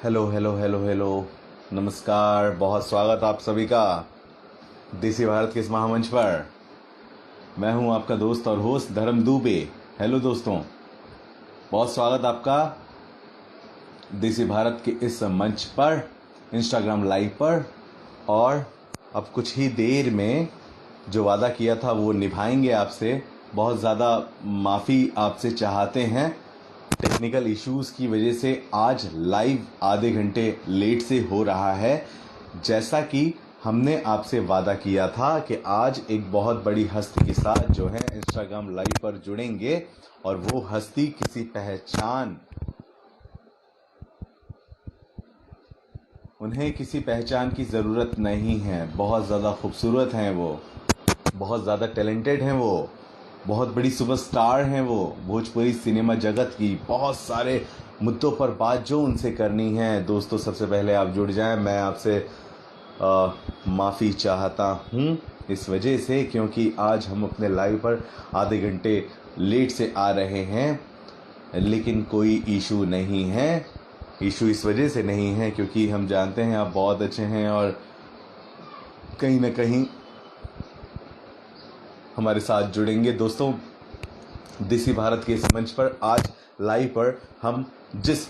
Hello hello hello hello. नमस्कार, बहुत स्वागत आप सभी का देसी भारत के इस महामंच पर। मैं हूं आपका दोस्त और होस्ट धर्म दुबे। हेलो दोस्तों, बहुत स्वागत आपका देसी भारत के इस मंच पर, इंस्टाग्राम लाइव पर। और अब कुछ ही देर में जो वादा किया था वो निभाएंगे आपसे। बहुत ज़्यादा माफ़ी आपसे चाहते हैं, टेक्निकल इश्यूज की वजह से आज लाइव आधे घंटे लेट से हो रहा है। जैसा कि हमने आपसे वादा किया था कि आज एक बहुत बड़ी हस्ती के साथ जो है इंस्टाग्राम लाइव पर जुड़ेंगे, और वो हस्ती किसी पहचान, उन्हें किसी पहचान की ज़रूरत नहीं है। बहुत ज़्यादा खूबसूरत हैं वो, बहुत ज़्यादा टैलेंटेड हैं वो, बहुत बड़ी सुपरस्टार हैं वो भोजपुरी सिनेमा जगत की। बहुत सारे मुद्दों पर बात जो उनसे करनी है। दोस्तों, सबसे पहले आप जुड़ जाएं। मैं आपसे माफ़ी चाहता हूं इस वजह से, क्योंकि आज हम अपने लाइव पर आधे घंटे लेट से आ रहे हैं। लेकिन कोई इशू नहीं है। इशू इस वजह से नहीं है क्योंकि हम जानते हैं आप बहुत अच्छे हैं, और कहीं ना कहीं हमारे साथ जुड़ेंगे। दोस्तों, देसी भारत के इस मंच पर आज लाइव पर हम जिस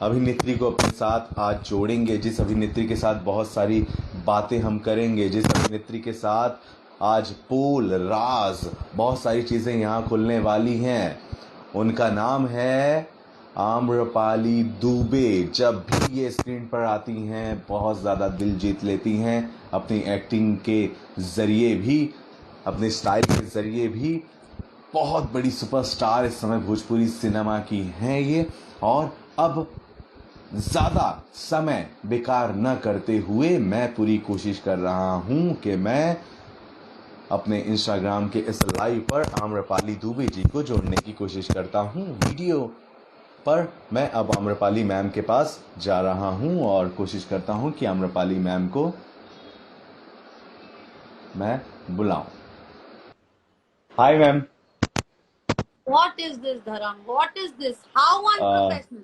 अभिनेत्री को अपने साथ आज जोड़ेंगे, जिस अभिनेत्री के साथ बहुत सारी बातें हम करेंगे, जिस अभिनेत्री के साथ आज पोल राज बहुत सारी चीज़ें यहाँ खुलने वाली हैं, उनका नाम है आम्रपाली दुबे। जब भी ये स्क्रीन पर आती हैं बहुत ज़्यादा दिल जीत लेती हैं, अपनी एक्टिंग के ज़रिए भी, अपने स्टाइल के ज़रिए भी। बहुत बड़ी सुपरस्टार इस समय भोजपुरी सिनेमा की हैं ये। और अब ज़्यादा समय बेकार न करते हुए मैं पूरी कोशिश कर रहा हूं कि मैं अपने इंस्टाग्राम के इस लाइव पर आम्रपाली दुबे जी को जोड़ने की कोशिश करता हूं वीडियो पर। मैं अब आम्रपाली मैम के पास जा रहा हूं और कोशिश करता हूं कि आम्रपाली मैम को मैं बुलाऊं। Hi ma'am. What is this, Dharam? What is this? How unprofessional?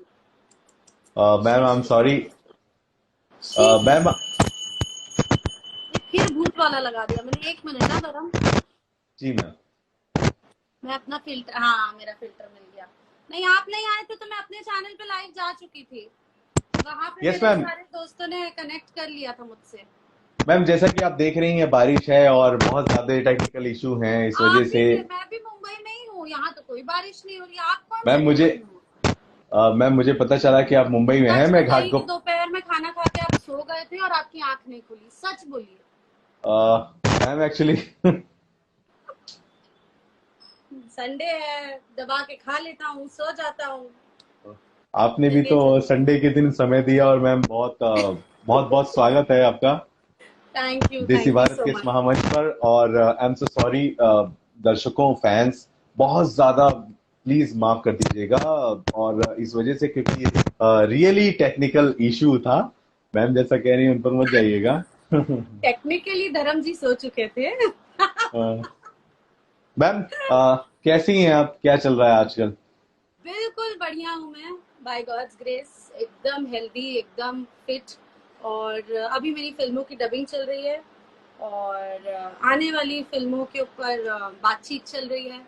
Ma'am, I am sorry छी, मैम। ये फिर भूत वाला लगा दिया मैंने। 1 मिनट ना धर्म, जी मैम। मैं अपना फिल्टर, हाँ मेरा फिल्टर मिल गया। नहीं, आप नहीं आए थे तो मैं अपने चैनल पे लाइव जा चुकी थी। वहां पे यस मेरे मैम। सारे दोस्तों ने कनेक्ट कर लिया था मुझसे। मैम, जैसा कि आप देख रही हैं बारिश है और बहुत ज़्यादा टेक्निकल इशू हैं इस वजह आप भी से। थे, मैं भी मुंबई में ही हूँ। यहाँ तो कोई बारिश नहीं हो रही। आप कौन से मैम मुझे मुंबई में हो? मैम मुझे पता चला कि आप मुंबई में हैं। सच मैं बताइए कि घाटकोप दोपहर में खाना खा के आप सो गए थे और आपकी आंख नहीं खुली। सच बोलिए। मैम एक्चुअली संडे है, दबा के खा लेता हूँ, सो जाता हूँ। आपने भी चलिए तो चलिए। संडे के दिन समय दिया, और मैम बहुत बहुत बहुत स्वागत है आपका देसी थैंक यू भारत सो के इस मच। महामंच पर। और आई एम सो सॉरी दर्शकों, फैंस, बहुत ज्यादा प्लीज माफ कर दीजिएगा। और इस वजह से, क्योंकि रियली टेक्निकल इशू था। मैम जैसा कह रही हैं उन पर मत जाइएगा। टेक्निकली धर्म जी सो चुके थे। अ, मैम कैसी हैं आप? क्या चल रहा है आजकल? बिल्कुल बढ़िया हूँ मैं, बाय गॉड्स ग्रेस। एकदम हेल्दी, एकदम फिट। और अभी मेरी फिल्मों की डबिंग चल रही है, और आने वाली फिल्मों के ऊपर बातचीत चल रही है।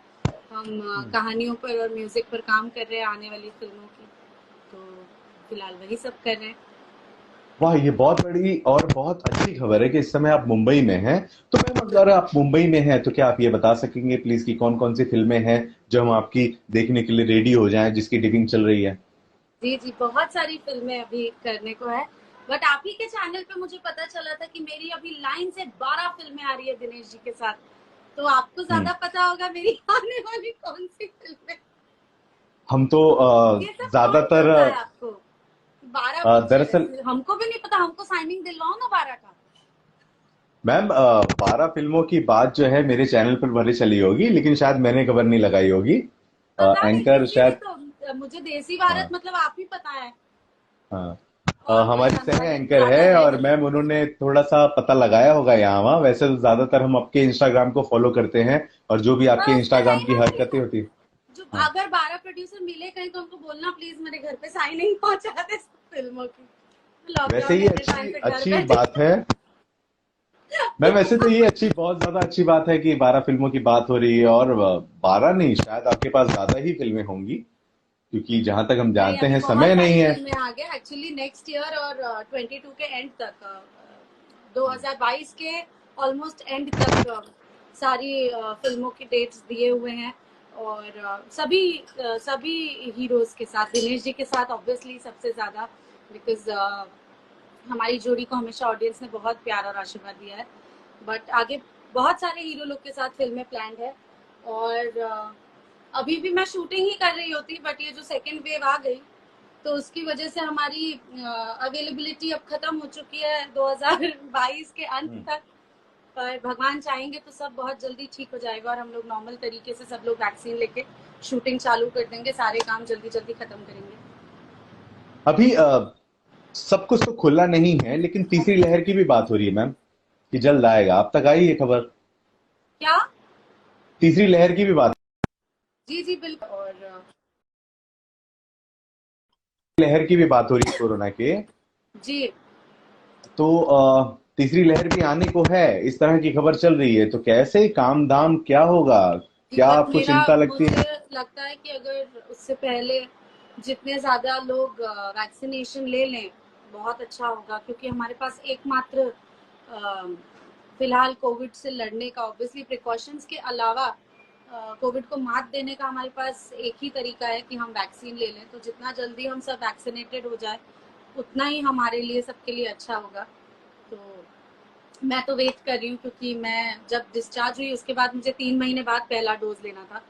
हम कहानियों पर और म्यूजिक पर काम कर रहे हैं आने वाली फिल्मों की। तो फिलहाल वही सब कर रहे हैं। वाह, ये बहुत बड़ी और बहुत अच्छी खबर है कि इस समय आप मुंबई में हैं। तो मैम, अगर आप मुंबई में हैं तो क्या आप ये बता सकेंगे प्लीज कि कौन कौन सी फिल्में हैं जो हम आपकी देखने के लिए रेडी हो जाएं, जिसकी डिबिंग चल रही है? जी जी, बहुत सारी फिल्में अभी करने को है। बट आप ही के चैनल पे मुझे पता चला था कि मेरी अभी लाइन से 12 फिल्में आ रही है दिनेश जी के साथ। तो आपको हम्म। ज्यादा पता होगा मेरी आने वाली कौन सी फिल्में। हम तो ये सब कौन ज्यादातर बोलता है आपको? 12 पिक्चर दरअसल है, हमको भी नहीं पता। हमको साइनिंग दिलवाओ ना 12 का। मैम 12 फिल्मों की बात जो है मेरे चैनल पर भले चली होगी, लेकिन शायद मैंने खबर नहीं लगाई होगी। पता नहीं एंकर किसी ने शायद। तो, मुझे देसी भारत हाँ मतलब आप ही पता है। हाँ। और कोई हमारी सह जानकारी एंकर ज्यादा है, है और नहीं। मैम उन्होंने थोड़ा सा पता लगाया होगा यहाँ वहाँ। वैसे तो ज्यादातर हम आपके इंस्टाग्राम को फॉलो करते हैं, और जो भी आपके बस मैं इंस्टाग्राम नहीं की ना हरकतें बोलूं। होती है। जो हाँ। अगर 12 प्रोड्यूसर मिले कहीं तो उनको बोलना प्लीज मेरे घर पे साइनिंग पहुंचा दे फिल्मों की। वैसे लॉकडाउन ये इतने टाइम अच्छी से घर अच्छी बैठे। बात है मैम। वैसे तो ये अच्छी, बहुत ज्यादा अच्छी बात है कि 12 फिल्मों की बात हो रही है, और 12 नहीं, शायद आपके पास ज्यादा ही फिल्में होंगी, क्योंकि जहां तक हम नहीं, जानते अभी हैं बहुत समय नहीं सारी है। फिल्में आ गए एक्चुअली नेक्स्ट ईयर, और 22 के एंड तक 2022 के ऑलमोस्ट एंड तक सारी फिल्मों की डेट्स दिए हुए हैं। और सभी हीरोज के साथ, दिनेश जी के साथ ऑब्वियसली सबसे ज्यादा, बिकॉज हमारी जोड़ी को हमेशा ऑडियंस ने बहुत प्यार और आशीर्वाद दिया है। बट आगे बहुत सारे हीरो लोग के साथ फिल्में प्लान्ड है। और अभी भी मैं शूटिंग ही कर रही होती, बट ये जो सेकेंड वेव आ गई तो उसकी वजह से हमारी अवेलेबिलिटी अब खत्म हो चुकी है 2022 के अंत तक। पर भगवान चाहेंगे तो सब बहुत जल्दी ठीक हो जाएगा और हम लोग नॉर्मल तरीके से सब लोग वैक्सीन लेके शूटिंग चालू कर देंगे, सारे काम जल्दी जल्दी खत्म करेंगे। अभी सब कुछ तो खुला नहीं है, लेकिन तीसरी लहर की भी बात हो रही है मैम, कि जल्द आएगा। आप तक आई ये खबर? क्या? तीसरी लहर की भी बात, जी जी बिल्कुल। और लहर की भी बात हो रही है कोरोना के। जी तो तीसरी लहर भी आने को है, इस तरह की खबर चल रही है। तो कैसे काम दाम क्या होगा? जी, क्या बट आपको मेरा चिंता लगती मुझे है? लगता है कि अगर उससे पहले जितने ज्यादा लोग वैक्सीनेशन ले लें बहुत अच्छा होगा, क्योंकि हमारे पास एकमात्र अ, फिलहाल कोविड से लड़ने का, ऑब्वियसली प्रिकॉशंस के अलावा कोविड को मात देने का हमारे पास एक ही तरीका है कि हम वैक्सीन ले लें। तो जितना जल्दी हम सब वैक्सीनेटेड हो जाए उतना ही हमारे लिए, सबके लिए अच्छा होगा। तो मैं तो वेट कर रही हूँ, क्योंकि मैं जब डिस्चार्ज हुई उसके बाद मुझे 3 महीने बाद पहला डोज लेना था।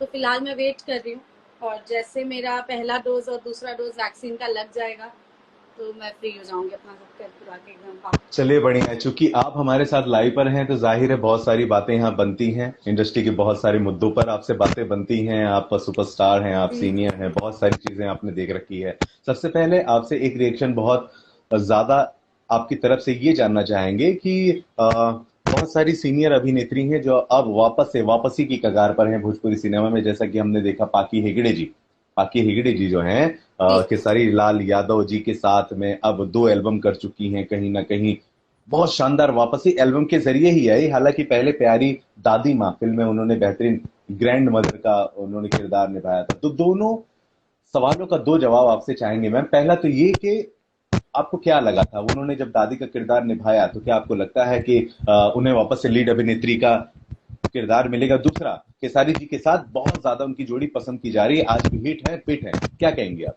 तो फिलहाल मैं वेट कर रही हूँ, और जैसे मेरा पहला डोज और दूसरा डोज वैक्सीन का लग जाएगा तो मैं फ्री हो जाऊंगी अपना सब कर पूरा के एकदम वापस। चलिए बढ़िया है, चूंकि आप हमारे साथ लाइव पर हैं तो जाहिर है बहुत सारी बातें यहाँ बनती हैं। इंडस्ट्री के बहुत सारे मुद्दों पर आपसे बातें बनती हैं। आप सुपरस्टार हैं, आप सीनियर हैं, बहुत सारी चीजें आपने देख रखी है। सबसे पहले आपसे एक रिएक्शन बहुत ज्यादा आपकी तरफ से ये जानना चाहेंगे कि बहुत सारी सीनियर अभिनेत्री हैं जो अब वापसी की कगार पर हैं भोजपुरी सिनेमा में। जैसा कि हमने देखा पाकी हेगड़े जी जो हैं जी खेसारी लाल यादव जी के साथ में अब 2 एल्बम कर चुकी हैं। कहीं ना कहीं बहुत शानदार वापसी एल्बम के जरिए ही आई। हालांकि पहले प्यारी दादी माँ फिल्म में उन्होंने बेहतरीन ग्रैंड मदर का उन्होंने किरदार निभाया था। तो दोनों सवालों का दो जवाब आपसे चाहेंगे मैम। पहला तो ये कि आपको क्या लगा था उन्होंने जब दादी का किरदार निभाया, तो क्या आपको लगता है कि उन्हें वापस से लीड अभिनेत्री का किरदार मिलेगा? दूसरा, खेसारी जी के साथ बहुत ज्यादा उनकी जोड़ी पसंद की जा रही है, आज भी हिट है, पिट है, क्या कहेंगे आप?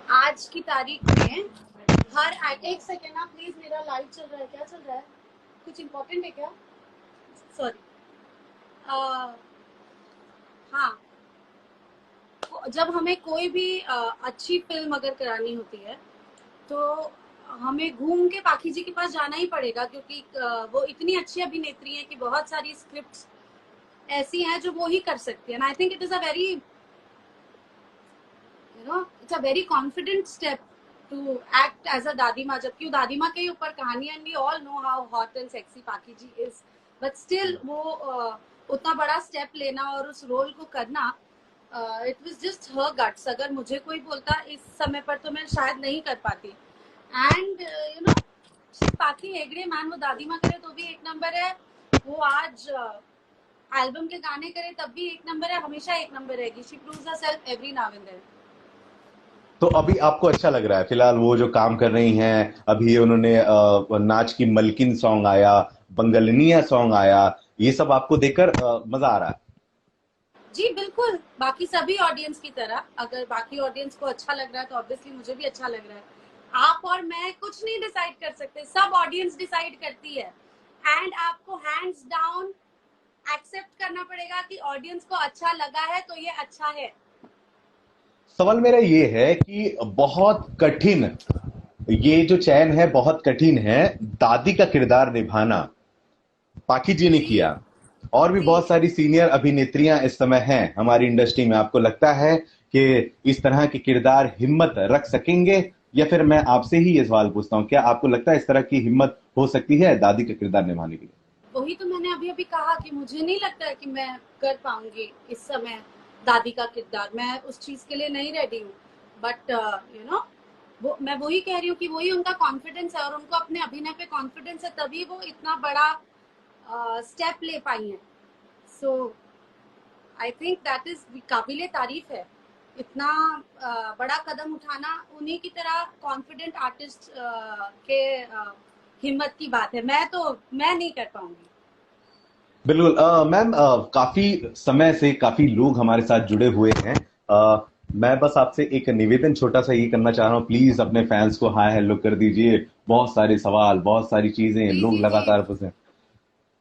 आज की तारीख में एक सेकेंड ना प्लीज, मेरा लाइट चल रहा है, क्या चल रहा है? कुछ इम्पोर्टेंट है क्या? सॉरी। हाँ, जब हमें कोई भी अच्छी फिल्म अगर करानी होती है तो हमें घूम के पाखी जी के पास जाना ही पड़ेगा, क्योंकि वो इतनी अच्छी अभिनेत्री हैं कि बहुत सारी स्क्रिप्ट्स ऐसी हैं जो वो ही कर सकती है। I think it is a very it's a very confident step to act as a dadi maa, जबकि दादी माँ के ऊपर कहानी, and we all know how hot and sexy Pakhi ji is. But still वो उतना बड़ा स्टेप लेना और उस रोल को करना, it was just her guts. अगर मुझे कोई बोलता इस समय पर तो मैं शायद नहीं कर पाती। एंड पाखी हेगड़े मैन, वो दादी माँ करे तो भी एक नंबर है, वो आज एल्बम के गाने करे तब भी एक नंबर है, हमेशा एक नंबर रहेगी। She proves herself every now and then. तो अभी आपको अच्छा लग रहा है फिलहाल वो जो काम कर रही हैं? अभी उन्होंने नाच की मलकिन सॉन्ग आया, बंगलनिया सॉन्ग आया, ये सब आपको देखकर मजा आ रहा है? जी बिल्कुल, बाकी सभी ऑडियंस की तरह, अगर बाकी ऑडियंस को अच्छा लग रहा है तो ऑब्वियसली मुझे भी अच्छा लग रहा है। आप और मैं कुछ नहीं डिसाइड कर सकते, सब ऑडियंस डिसाइड करती है। एंड आपको हैंड्स डाउन एक्सेप्ट करना पड़ेगा कि ऑडियंस को अच्छा लगा है तो ये अच्छा है। सवाल मेरा ये है कि बहुत कठिन, ये जो चयन है बहुत कठिन है, दादी का किरदार निभाना पाखी जी ने जी किया। और भी जी। बहुत सारी सीनियर अभिनेत्रियां इस समय हैं हमारी इंडस्ट्री में। आपको लगता है कि इस तरह के किरदार हिम्मत रख सकेंगे? या फिर मैं आपसे ही ये सवाल पूछता हूं, क्या आपको लगता है इस तरह की हिम्मत हो सकती है दादी का किरदार निभाने के लिए? वही तो मैंने अभी अभी कहा कि मुझे नहीं लगता है कि मैं कर पाऊंगी इस समय दादी का किरदार। मैं उस चीज के लिए नहीं रेडी हूँ। बट वो मैं वही कह रही हूँ कि वही उनका कॉन्फिडेंस है और उनको अपने अभिनय पे कॉन्फिडेंस है, तभी वो इतना बड़ा स्टेप ले पाई हैं. So I think that is काबिले तारीफ है. इतना बड़ा कदम उठाना उन्हीं की तरह कॉन्फिडेंट आर्टिस्ट के हिम्मत की बात है. मैं नहीं कर पाऊंगी. बिल्कुल मैम काफी समय से काफी लोग हमारे साथ जुड़े हुए हैं. मैं बस आपसे एक निवेदन छोटा सा ये करना चाह रहा हूँ, प्लीज अपने फैंस को हाय हेलो कर दीजिए. बहुत सारे सवाल, बहुत सारी चीजें जी लोग जी जी. लगातार पूछे.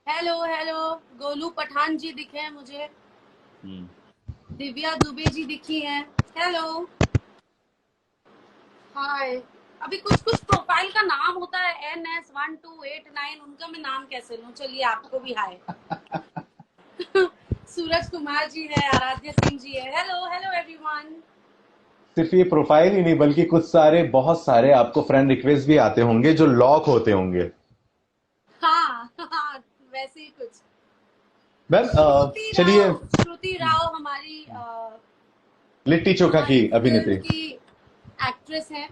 Hello hello. गोलू पठान जी दिखे हैं मुझे. हम्म. दिव्या दुबे जी दिखी हैं. हेलो. हाय. अभी कुछ कुछ प्रोफाइल का नाम होता है NS1289, उनका मैं नाम कैसे लूं. चलिए आपको भी हाय. सूरज कुमार जी है, आराध्य सिंह जी है. Hello hello everyone. सिर्फ ये प्रोफाइल ही नहीं बल्कि कुछ सारे, बहुत सारे आपको फ्रेंड रिक्वेस्ट भी आते होंगे जो लॉक होते होंगे. हाँ हाँ, वैसे ही कुछ. मैम चलिए. श्रुति राव हमारी लिट्टी चोखा की हमारी फिल्म अभिनेत्री. की एक्ट्रेस है.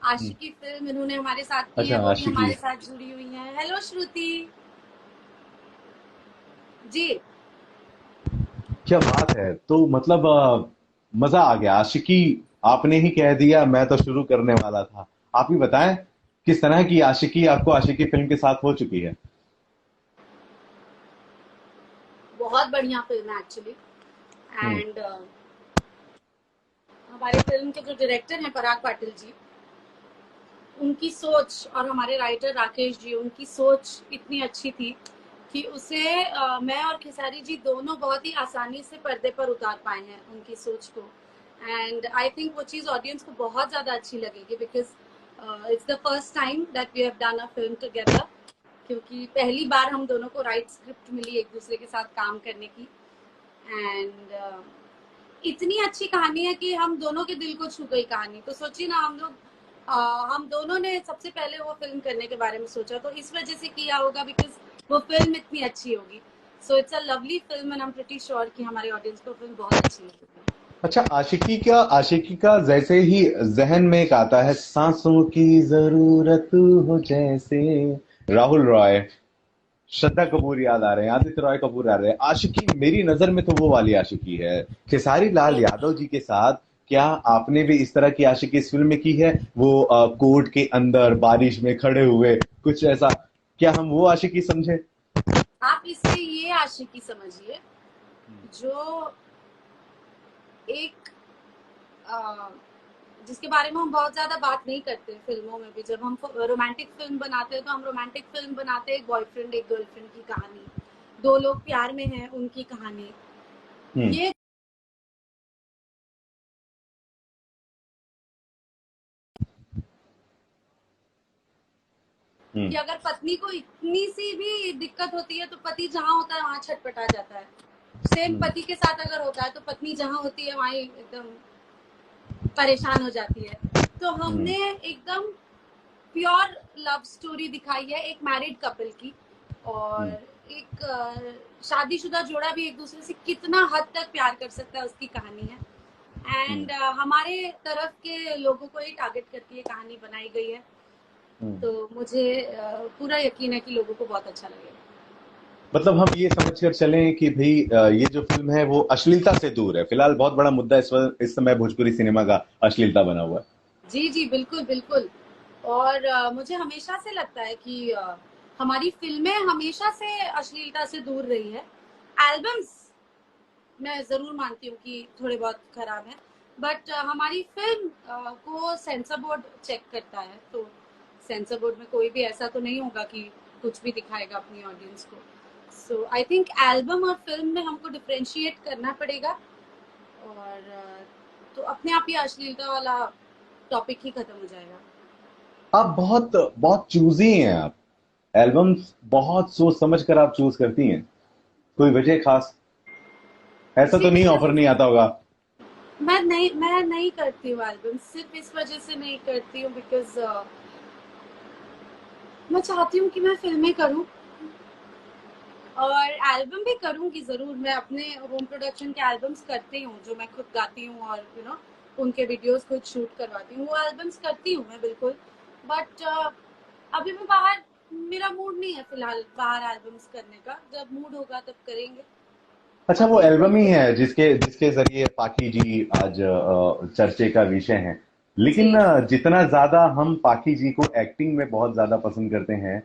आशिकी फिल्म इन्होंने हमारे साथ की है, अच्छा, वो भी आशिकी. हमारे साथ जुड़ी हुई है. हेलो श्रुति जी. क्या बात है. तो मतलब मजा आ गया. आशिकी आपने ही कह दिया, मैं तो शुरू करने वाला था. आप ही बताएं किस तरह की आशिकी आपको आशिकी फिल्म के साथ हो चुकी है. बहुत बढ़िया फिल्म है एक्चुअली. हम्म. एंड हमारे फिल्म के जो डायरेक्टर हैं पराग पाटिल जी, उनकी सोच, और हमारे राइटर राकेश जी, उनकी सोच इतनी अच्छी थी कि उसे मैं और खेसारी जी दोनों बहुत ही आसानी से पर्दे पर उतार पाए हैं उनकी सोच को. एंड आई थिंक वो चीज़ ऑडियंस को बहुत ज़्यादा अच्छी लगेगी, because it's the first time that we have done a film together. क्योंकि पहली बार हम दोनों को राइट स्क्रिप्ट मिली एक दूसरे के साथ काम करने की. एंड इतनी अच्छी कहानी है कि हम दोनों के दिल को छू गई कहानी. तो सोचिए ना, हम दोनों ने सबसे पहले वो फिल्म करने के बारे में सोचा, तो इस वजह से किया होगा बिकॉज वो फिल्म इतनी अच्छी होगी. So it's a lovely film and I am pretty sure कि हमारे ऑडियंस को फिल्म बहुत अच्छी लगेगी. अच्छा, आशिकी का जैसे ही जहन में एक आता है, सांसों की जरूरत हो जैसे, राहुल रॉय, श्रद्धा कपूर याद आ रहे हैं, आदित्य रॉय कपूर आ रहे हैं. आशिकी मेरी नजर में तो वो वाली आशिकी है. खेसारी लाल यादव जी के साथ क्या आपने भी इस तरह की आशिकी इस फिल्म में की है? वो कोर्ट के अंदर बारिश में खड़े हुए, कुछ ऐसा, क्या हम वो आशिकी समझे? आप इसे ये आशिकी समझिए जो एक अ, जिसके बारे में हम बहुत ज्यादा बात नहीं करते फिल्मों में भी. जब हम रोमांटिक फिल्म बनाते हैं तो हम रोमांटिक फिल्म बनाते हैं एक बॉयफ्रेंड एक गर्लफ्रेंड की कहानी, दो लोग प्यार में हैं उनकी कहानी. हम्म. ये हम्म. कि अगर पत्नी को इतनी सी भी दिक्कत होती है तो पति जहाँ होता है वहां छटपटा जाता है. सेम हम्म. पति के साथ अगर होता है तो पत्नी जहाँ होती है वहां एकदम परेशान हो जाती है. तो हम्म. हमने एकदम प्योर लव स्टोरी दिखाई है एक मैरिड कपल की. और हम्म. एक शादीशुदा जोड़ा भी एक दूसरे से कितना हद तक प्यार कर सकता है उसकी कहानी है. हम्म. एंड हमारे तरफ के लोगों को ही टारगेट करके ये कहानी बनाई गई है. हम्म. तो मुझे पूरा यकीन है कि लोगों को बहुत अच्छा लगेगा. मतलब हम ये समझकर चलें कि भाई ये जो फिल्म है वो अश्लीलता से दूर है. फिलहाल बहुत बड़ा मुद्दा इस समय भोजपुरी सिनेमा का अश्लीलता बना हुआ है. जी जी बिल्कुल बिल्कुल. और मुझे हमेशा से लगता है कि हमारी फिल्में हमेशा से अश्लीलता से दूर रही है. एल्बम्स मैं जरूर मानती हूँ कि थोड़े बहुत खराब हैं, बट हमारी फिल्म को सेंसर बोर्ड चेक करता है. तो सेंसर बोर्ड में कोई भी ऐसा तो नहीं होगा कि कुछ भी दिखाएगा अपनी ऑडियंस को. सो आई थिंक एल्बम और फिल्म में हमको डिफ्रेंशिएट करना पड़ेगा. और तो अपने आप ही अश्लीलता वाला टॉपिक ही खत्म हो जाएगा. आप बहुत बहुत चूजी हैं आप. एल्बम्स बहुत सोच समझ कर आप चूज करती हैं. कोई वजह खास? ऐसा जी तो नहीं, बिकॉज ऑफर नहीं आता होगा? मैं नहीं करती हूँ एल्बम सिर्फ इस वजह से नहीं करती हूँ बिकॉज मैं चाहती हूँ कि मैं फिल्में करूँ और एल्बम भी करूँगी जरूर. मैं अपने होम प्रोडक्शन के एल्बम्स करती हूँ जो मैं खुद गाती हूँ और उनके वीडियोस खुद शूट करवाती हूँ, वो एल्बम्स करती हूँ मैं बिल्कुल, बट अभी मैं बाहर, मेरा मूड नहीं है फिलहाल बाहर एल्बम्स करने का, जब मूड होगा तब करेंगे। अच्छा, वो अभी एल्बम ही है जिसके जिसके जरिए पाकी जी आज चर्चे का विषय हैं। लेकिन जी जितना ज्यादा हम पाकी जी को एक्टिंग में बहुत ज्यादा पसंद करते हैं,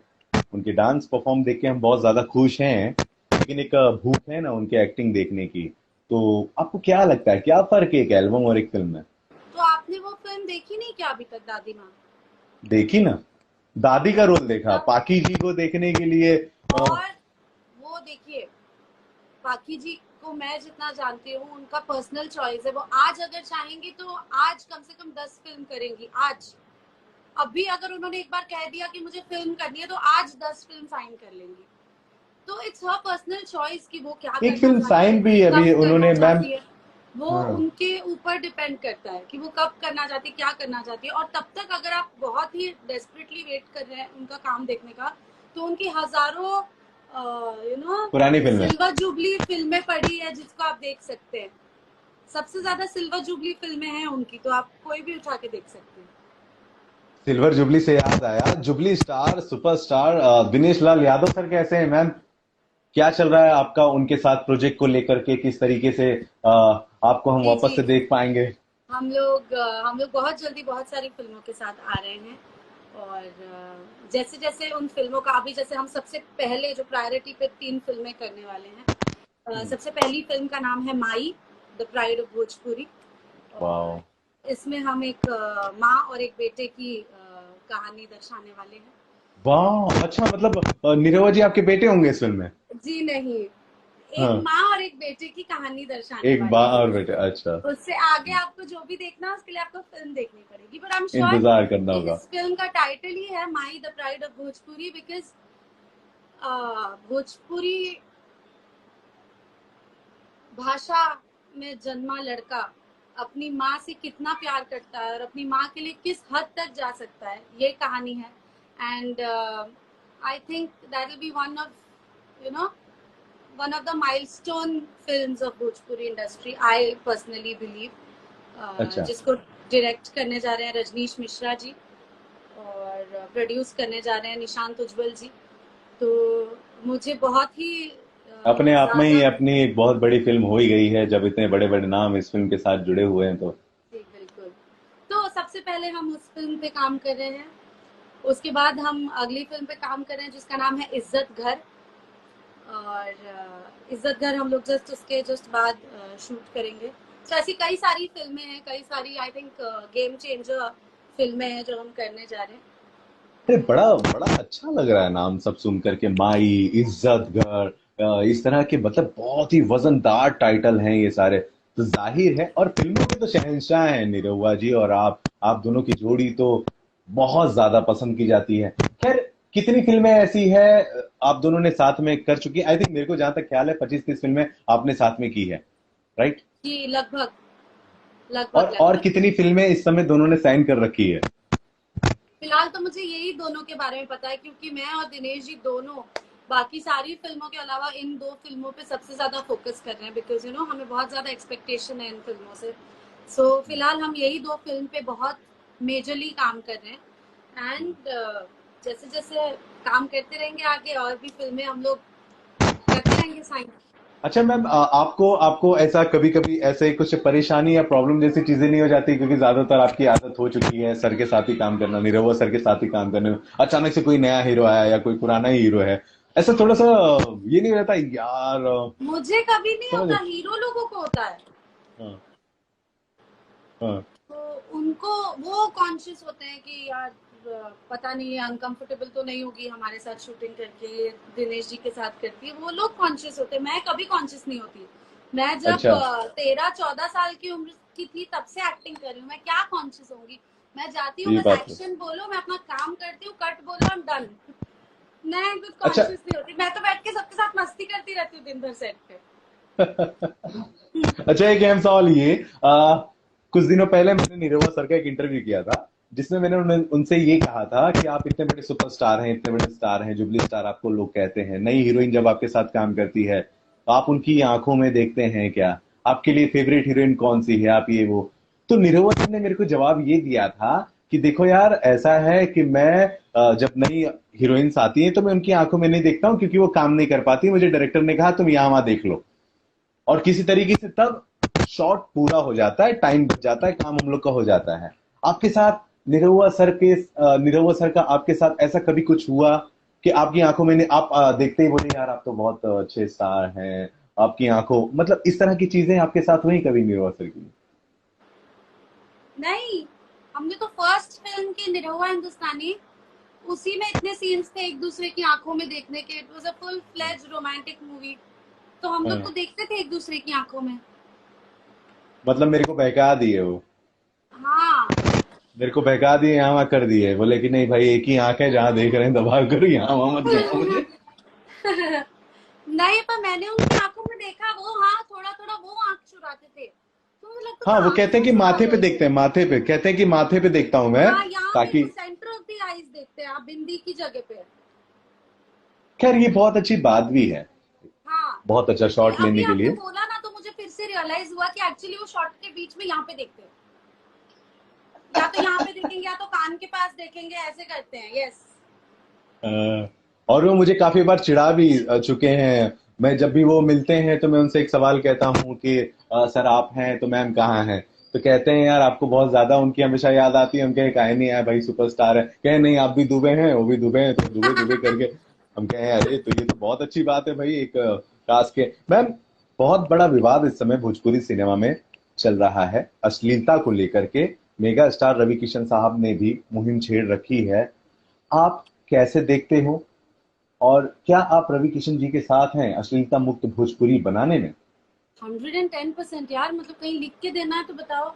उनके डांस परफॉर्म देख के हम बहुत ज्यादा खुश हैं, लेकिन एक भूख है ना उनके एक्टिंग देखने की। तो आपको क्या लगता है, क्या फर्क है एक एल्बम और एक फिल्म में? तो आपने वो फिल्म देखी नहीं क्या अभी तक, दादी माँ? देखी ना, दादी का रोल देखा, तब पाकी जी को देखने के लिए और वो देखिए, पाकी जी को मैं जितना जानती हूँ उनका पर्सनल चॉइस है, वो आज अगर चाहेंगी तो आज कम से कम 10 फिल्म करेंगी आज। अभी अगर उन्होंने एक बार कह दिया कि मुझे फिल्म करनी है तो आज 10 फिल्म साइन कर लेंगी। तो इट्स हर पर्सनल चॉइस कि वो क्या एक करना फिल्म चाहती है, साइन भी अभी कब करना उन्होंने मैम। चाहती है। वो हाँ, उनके ऊपर डिपेंड करता है कि वो कब करना चाहती है, क्या करना चाहती है। और तब तक अगर आप बहुत ही डेस्परेटली वेट कर रहे हैं उनका काम देखने का, तो उनकी हजारों पुरानी फिल्में। सिल्वर जुबली फिल्में पड़ी है जिसको आप देख सकते हैं। सबसे ज्यादा सिल्वर जुबली फिल्में हैं उनकी, तो आप कोई भी उठा के देख सकते हैं। सिल्वर जुबली से याद आया, jubilee star superstar Dinesh Lal Yadav sir कैसे हैं मैम? क्या चल रहा है आपका उनके साथ प्रोजेक्ट को लेकर के? किस तरीके से आपको हम जी वापस जी, से देख पाएंगे? हम लोग बहुत जल्दी बहुत सारी फिल्मों के साथ आ रहे हैं। और जैसे जैसे उन फिल्मों का, अभी जैसे हम सबसे पहले जो प्रायोरिटी पे 3 फिल्में करने वाले हैं। सबसे पहली फिल्म का नाम है माई, द प्राइड ऑफ भोजपुरी। वाह। और इसमें हम एक माँ और एक बेटे की कहानी दर्शाने वाले हैं। वाह, अच्छा, मतलब निरहुआ जी आपके बेटे होंगे इस फिल्म में? जी नहीं, एक हाँ, माँ और एक बेटे की कहानी दर्शाने एक वाले बा हैं। और बेटे, अच्छा। उससे आगे आपको जो भी देखना है उसके लिए आपको फिल्म देखनी पड़ेगी, बट आई एम श्योर इंतजार करना कि होगा। इस फिल्म का टाइटल ही है my the pride of Bhojpuri, because Bhojpuri भाषा में जन्मा लड़का अपनी माँ से कितना प्यार करता है और अपनी माँ के लिए किस हद तक जा सकता है, ये कहानी है। And I think that will be one of the milestone films of Bhojpuri industry, I personally believe, अच्छा, जिसको डायरेक्ट करने जा रहे हैं रजनीश मिश्रा जी और प्रोड्यूस करने जा रहे हैं निशांत उज्ज्वल जी। तो मुझे बहुत ही अपने आप में ही ज्यादा, अपनी एक बहुत बड़ी फिल्म हो ही गई है जब इतने बड़े बड़े नाम इस फिल्म के साथ जुड़े हुए हैं तो। जी बिल्कुल। तो सबसे पहले हम उस फिल्म पे काम कर रहे हैं, उसके बाद हम अगली फिल्म पे काम कर रहे हैं जिसका नाम है इज्जत घर। और इज्जत घर हम लोग उसके जस्ट बाद शूट करेंगे। तो ऐसी कई सारी फिल्में हैं, कई सारी आई थिंक गेम चेंजर फिल्में हैं जो हम करने जा रहे हैं। अरे, बड़ा बड़ा अच्छा लग रहा है नाम सब सुन करके, माई, इज्जत घर, इस तरह के, मतलब बहुत ही वजनदार टाइटल हैं ये सारे। तो जाहिर है, और फिल्मों के तो शहंशाह हैं निरहुआ जी और आप दोनों की जोड़ी तो बहुत ज्यादा पसंद की जाती है। खैर, कितनी फिल्में ऐसी है आप दोनों ने साथ में कर चुकी? आई थिंक मेरे को जहां तक ख्याल है 25-30 फिल्में आपने साथ में की है, राइट? जी लगभग और लगभग और लगभग। कितनी फिल्में इस समय दोनों ने साइन कर रखी है? फिलहाल तो मुझे यही दोनों के बारे में पता है, क्योंकि मैं और दिनेश जी दोनों बाकी सारी फिल्मों के अलावा इन 2 फिल्मों पे सबसे ज्यादा फोकस कर रहे हैं, बिकॉज हमें बहुत ज्यादा एक्सपेक्टेशन है इन फिल्मों से। सो फिलहाल हम यही 2 फिल्म पे बहुत मेजरली काम कर रहे हैं। एंड जैसे जैसे काम करते रहेंगे आगे और भी फिल्में हम लोग करते रहेंगे साइन। अच्छा मैम, आपको आपको ऐसा कभी कभी ऐसे कुछ परेशानी या प्रॉब्लम जैसी चीजें नहीं हो जाती? क्योंकि ज्यादातर आपकी आदत हो चुकी है सर के साथ ही काम करना, निरहुआ सर के साथ ही काम करने में, अचानक से कोई नया हीरो आया या कोई पुराना ही हीरो है, ऐसा थोड़ा सा ये नहीं रहता यार? मुझे कभी नहीं समझ। होता, हीरो लोगों को होता है। हाँ, हाँ। तो उनको, वो कॉन्शियस होते हैं कि यार पता नहीं अनकंफर्टेबल तो नहीं होगी हमारे साथ शूटिंग करके, दिनेश जी के साथ करती है, वो लोग कॉन्शियस होते हैं। मैं कभी कॉन्शियस नहीं होती। मैं जब अच्छा, 13-14 साल की उम्र की थी तब से एक्टिंग कर रही हूँ, मैं क्या कॉन्शियस होंगी। मैं जाती हूँ ये बस बात है। एक्शन बोलो, मैं अपना काम करती हूँ, कट बोलो, आई एम डन। मैं कुछ अच्छा। कॉन्शियस नहीं होती, मैं तो बैठ के सबके साथ मस्ती करती रहती हूँ दिन भर सेट पे। अच्छा, एक अहम सवाल ये, कुछ दिनों पहले मैंने निरहुआ सर का एक इंटरव्यू किया था जिसमें मैंने उनसे ये कहा था कि आप इतने बड़े सुपरस्टार हैं, इतने बड़े स्टार हैं, जुबली स्टार आपको लोग कहते हैं, नई हीरोइन जब आपके साथ काम करती है तो आप उनकी आंखों में देखते हैं क्या? आपके लिए फेवरेट हीरोइन कौन सी है? आप ये वो, तो निरहुआ सर ने मेरे को जवाब ये दिया था कि देखो यार, ऐसा है कि मैं जब नई हीरोइंस आती हैं तो मैं उनकी आंखों में नहीं देखता हूँ, क्योंकि वो काम नहीं कर पाती। मुझे डायरेक्टर ने कहा तुम यहाँ वहां देख लो, और किसी तरीके से तब शॉट पूरा हो जाता है, टाइम बच जाता है, काम हम लोग का हो जाता है। आपके साथ निरहुआ सर का आपके साथ ऐसा कभी कुछ हुआ कि आपकी आंखों में आप देखते ही बोले यार आप तो बहुत अच्छे स्टार हैं, आपकी आंखों, मतलब इस तरह की चीजें आपके साथ हुई कभी निरहुआ सर की? नहीं, हमने तो फर्स्ट फिल्म की निरहुआ हिंदुस्तानी, उसी में इतने सीन्स थे एक दूसरे की आंखों में देखने के। It was a full fledge romantic movie, तो हम लोग हाँ, तो देखते थे एक दूसरे की आंखों में। मतलब मेरे को बहका दिए वो, हाँ। मेरे को बहका दिए, यहाँ वहां कर दिए, बोले कि नहीं भाई एक ही आंख है, जहां देख रहे हैं दबा कर, यहाँ वहां मत दिखाओ मुझे। नहीं, पर मैंने उनकी आंखों में देखा, वो हाँ थोड़ा थोड़ा वो आंख चुराते थे, तो मुझे लगता हाँ, था वो आंख कहते हैं क्यों कि चुरा माथे रहे पे हो देखते तुम। हैं, माथे पे कहते हैं कि माथे पे देखता हूं मैं, हाँ, यहाँ पे ताकि। वो सेंटर ऑफ द आईज देखते हैं आप, बिंदी की जगह पे। खैर ये बहुत अच्छी बात भी है, हाँ, बहुत अच्छा ये शॉट अभी लेने के आपने लिए। बोला ना तो मुझे फिर से रियलाइज हुआ कि एक्चुअली वो शॉट के बीच में यहाँ पे देखते हैं, या तो यहाँ पे देखेंगे या तो कान के पास देखेंगे, ऐसे करते हैं। यस। अ, और वो मुझे काफी बार चिढ़ा भी चुके हैं। मैं जब भी वो मिलते हैं तो मैं उनसे एक सवाल कहता हूँ कि सर आप हैं तो मैम कहाँ हैं? तो कहते हैं यार आपको बहुत ज्यादा उनकी हमेशा याद आती है। हम कहे काहे नहीं है भाई, सुपरस्टार है। कहे नहीं, आप भी दुबे हैं, वो भी दुबे हैं, तो दुबे दुबे करके हम कहे अरे तो ये तो बहुत अच्छी बात है भाई, एक टास्क है। मैम, बहुत बड़ा विवाद इस समय भोजपुरी सिनेमा में चल रहा है अश्लीलता को लेकर के। मेगा स्टार रवि किशन साहब ने भी मुहिम छेड़ रखी है। आप कैसे देखते हो, और क्या आप रवि किशन जी के साथ हैं अश्लीलता मुक्त भोजपुरी बनाने में? 110% यार, मतलब कहीं लिख के देना है तो बताओ,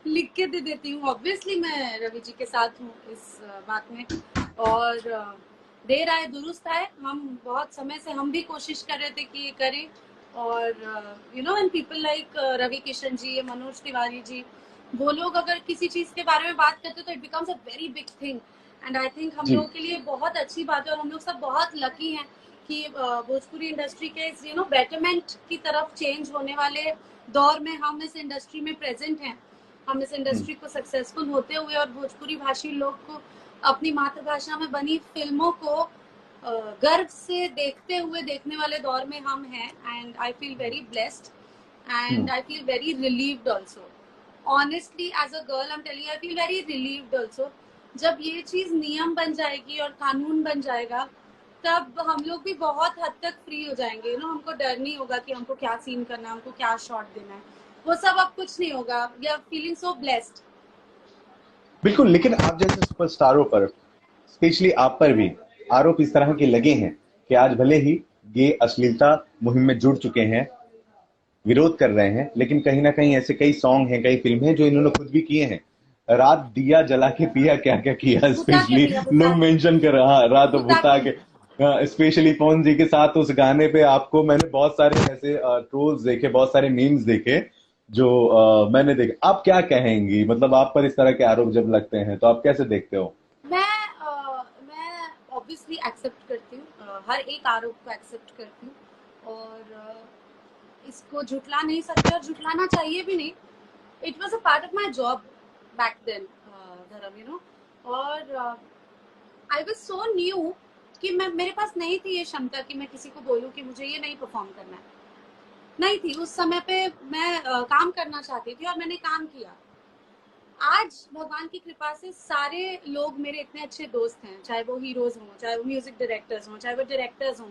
लिख के दे देती हूँ। ऑब्वियसली मैं रवि जी के साथ हूँ इस बात में, और देर आए दुरुस्त आए। हम बहुत समय से हम भी कोशिश कर रहे थे कि ये करें, और you know when people like Ravi Kishan ji, Manoj Tiwari ji, वो लोग अगर किसी चीज के बारे में बात करते तो it becomes a very big thing. And I think हम जी। लोगों के लिए बहुत अच्छी बात है, और हम लोग सब बहुत लकी हैं कि भोजपुरी इंडस्ट्री के इस यू नो बेटरमेंट की तरफ चेंज होने वाले दौर में हम इस इंडस्ट्री में प्रेजेंट हैं। हम इस हम्म। इंडस्ट्री को सक्सेसफुल होते हुए और भोजपुरी भाषी लोग को अपनी मातृभाषा में बनी फिल्मों को गर्व से देखते हुए देखने वाले दौर में हम हैं। And I feel very blessed, hmm. And I feel very relieved also. Honestly as a girl I am telling, I feel very relieved also. जब ये चीज नियम बन जाएगी और कानून बन जाएगा, तब हम लोग भी बहुत हद तक फ्री हो जाएंगे। यू नो, हमको डर नहीं होगा कि हमको क्या सीन करना है, हमको क्या शॉट देना है, वो सब अब कुछ नहीं होगा। We are feeling so blessed. बिल्कुल, लेकिन आप जैसे सुपरस्टारों पर, स्पेशली आप पर भी आरोप इस तरह के लगे हैं कि आज भले ही ये अश्लीलता मुहिम में जुड़ चुके हैं, विरोध कर रहे हैं, लेकिन कहीं ना कहीं ऐसे कई सॉन्ग हैं, कई फिल्म हैं जो इन्होंने खुद भी किए हैं। रात दिया जला के पिया, क्या क्या किया, बुता के स्पेशली पिया, बुता लोग के, मेंशन कर रहा, रात बुता बुता के। के। स्पेशली पवन जी के साथ उस गाने पे आपको मैंने बहुत सारे ऐसे ट्रोल्स देखे, बहुत सारे मीम्स देखे जो मैंने देखे। आप क्या कहेंगी, मतलब आप पर इस तरह के आरोप जब लगते हैं तो आप कैसे देखते हो? मैं ऑब्वियसली एक्सेप्ट करती हूँ, हर एक आरोप को एक्सेप्ट करती हूँ, और इसको झुटला नहीं सकते और झुटलाना चाहिए भी नहीं। It was a part of my job back then, dharma, you know. और आई वॉज सो न्यू कि मैं, मेरे पास नहीं थी ये क्षमता कि मैं किसी को बोलूँ कि मुझे ये नहीं परफॉर्म करना है। नहीं थी उस समय पे। मैं काम करना चाहती थी और मैंने काम किया। आज भगवान की कृपा से सारे लोग मेरे इतने अच्छे दोस्त हैं, चाहे वो हीरोज हों, चाहे वो म्यूजिक डायरेक्टर्स हों, चाहे वो डायरेक्टर्स हों,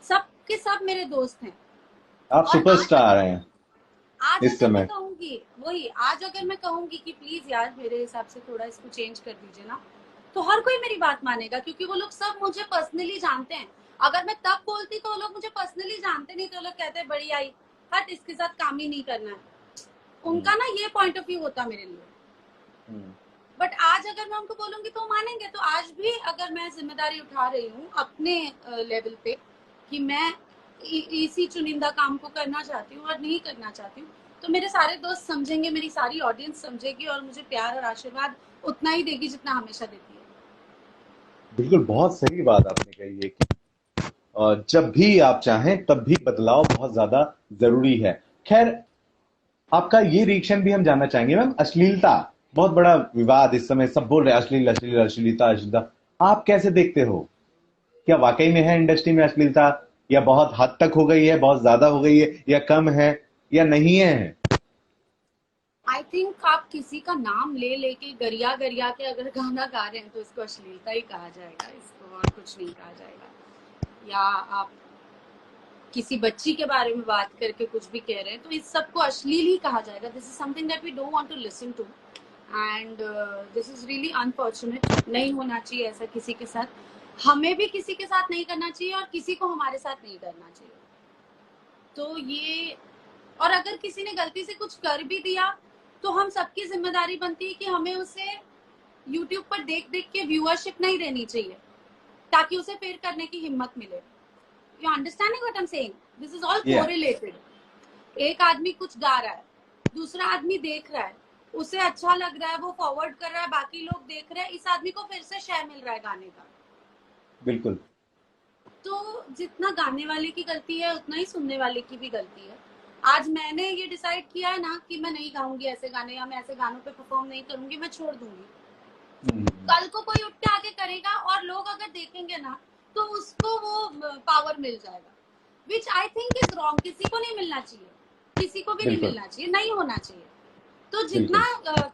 सब के सब मेरे दोस्त हैं। आप और सुपरस्टार हैं आज इस अगर मैं समय। कहूंगी, वही आज अगर मैं कहूंगी कि प्लीज यार मेरे हिसाब से थोड़ा इसको चेंज कर दीजिए ना, तो हर कोई मेरी बात मानेगा, क्योंकि वो लोग सब मुझे पर्सनली जानते हैं। अगर मैं तब बोलती तो वो लोग मुझे पर्सनली जानते नहीं, तो लोग कहते हैं बड़ी आई, हट इसके साथ काम ही नहीं करना है। हम्म। उनका ना ये पॉइंट ऑफ व्यू होता मेरे लिए। हम्म। बट आज अगर मैं उनको बोलूंगी तो मानेंगे। तो आज भी अगर मैं जिम्मेदारी उठा रही हूँ अपने लेवल पे कि मैं इसी चुनिंदा काम को करना चाहती हूँ और नहीं करना चाहती हूँ, तो मेरे सारे दोस्त समझेंगे, मेरी सारी ऑडियंस समझेगी और मुझे प्यार और आशीर्वाद उतना ही देगी जितना हमेशा देती है। बिल्कुल, बहुत सही बात आपने कही है कि जब भी आप चाहें तब भी बदलाव बहुत ज्यादा जरूरी है। खैर, आपका ये रिएक्शन भी हम जानना चाहेंगे मैम। अश्लीलता बहुत बड़ा विवाद इस समय, सब बोल रहे हैं अश्लील अश्लील अश्लीलता अश्लीलता, आप कैसे देखते हो? क्या वाकई में है इंडस्ट्री में अश्लीलता, या बहुत हद तक हो गई है, बहुत ज्यादा हो गई है, या कम है, या नहीं है? आई थिंक आप किसी का नाम ले लेके गरिया गरिया के अगर गाना गा रहे हैं तो इसको अश्लीलता ही कहा जाएगा, इसको और कुछ नहीं कहा जाएगा। या आप किसी बच्ची के बारे में बात करके कुछ भी कह रहे हैं तो इस सबको अश्लील ही कहा जाएगा। This is something that we don't want to listen to and this is really unfortunate. नहीं होना चाहिए ऐसा किसी के साथ, हमें भी किसी के साथ नहीं करना चाहिए और किसी को हमारे साथ नहीं करना चाहिए। तो ये, और अगर किसी ने गलती से कुछ कर भी दिया तो हम सबकी जिम्मेदारी बनती है कि हमें उसे यूट्यूब पर देख देख के व्यूअरशिप नहीं देनी चाहिए ताकि उसे फिर करने की हिम्मत मिले। You understanding what I am saying? This is all correlated. एक आदमी कुछ गा रहा है, दूसरा आदमी देख रहा है, उसे अच्छा लग रहा है, वो फॉरवर्ड कर रहा है, बाकी लोग देख रहे हैं, इस आदमी को फिर से शेयर मिल रहा है गाने का। बिल्कुल। तो जितना गाने वाले की गलती है उतना ही सुनने वाले की भी गलती है। आज मैंने ये डिसाइड किया है ना कि मैं नहीं गाऊंगी ऐसे गाने या मैं ऐसे गानों पे परफॉर्म नहीं करूंगी, मैं छोड़ दूंगी। कल को कोई उठ के आके करेगा और लोग अगर देखेंगे ना तो उसको वो पावर मिल जाएगा, विच आई थिंक इज रॉन्ग। किसी को नहीं मिलना चाहिए, किसी को भी नहीं मिलना चाहिए, नहीं होना चाहिए। तो जितना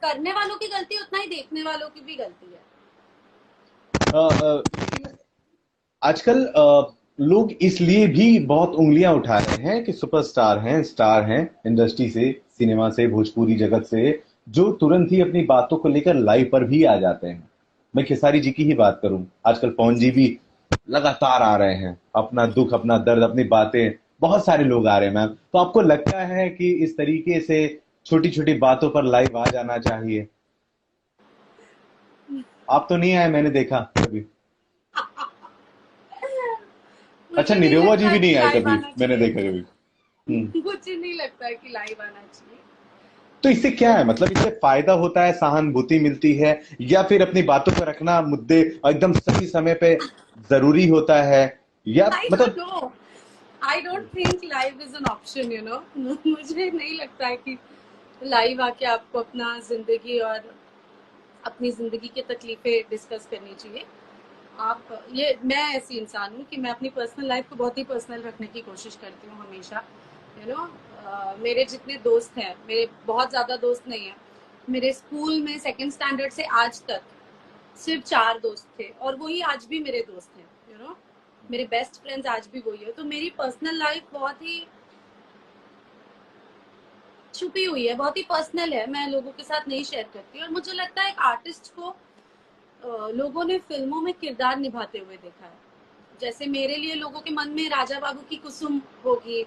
करने वालों की गलती उतना ही देखने वालों की भी गलती है। आजकल लोग इसलिए भी बहुत उंगलियां उठा रहे हैं कि सुपरस्टार हैं, स्टार हैं इंडस्ट्री से, सिनेमा से, भोजपुरी जगत से, जो तुरंत ही अपनी बातों को लेकर लाइव पर भी आ जाते हैं। मैं खेसारी जी की ही बात करूं, आजकल पवन जी भी लगातार आ रहे हैं, अपना दुख, अपना दर्द, अपनी बातें, बहुत सारे लोग आ रहे हैं मैम। तो आपको लगता है कि इस तरीके से छोटी छोटी बातों पर लाइव आ जाना चाहिए? आप तो नहीं आए, मैंने देखा कभी। अच्छा, निरहुआ जी भी नहीं आए कभी, मैंने देखा कभी। मुझे नहीं लगता है कि लाइव आना चाहिए। तो इससे क्या है, मतलब इससे फायदा होता है, सहानुभूति मिलती है, या फिर अपनी बातों पर रखना मुद्दे एकदम सही समय पे जरूरी होता है, या आई डोंट मतलब? No, I don't think live is an option, you know. मुझे नहीं लगता है कि लाइव आके आपको अपना जिंदगी और अपनी जिंदगी की तकलीफें डिस्कस करनी चाहिए। आप, ये मैं ऐसी इंसान हूँ कि मैं अपनी पर्सनल लाइफ को बहुत ही पर्सनल रखने की कोशिश करती हूँ हमेशा, यू नो। मेरे जितने दोस्त हैं, मेरे बहुत ज़्यादा दोस्त नहीं हैं। मेरे स्कूल में सेकंड स्टैंडर्ड से आज तक सिर्फ 4 दोस्त थे और वही आज भी मेरे दोस्त हैं, यू नो। मेरे बेस्ट फ्रेंड्स आज भी वही है। तो मेरी पर्सनल लाइफ बहुत ही छुपी हुई है, बहुत ही पर्सनल है, मैं लोगों के साथ नहीं शेयर करती। और मुझे लगता है एक आर्टिस्ट को लोगों ने फिल्मों में किरदार निभाते हुए देखा है। जैसे मेरे लिए लोगों के मन में राजा बाबू की कुसुम होगी,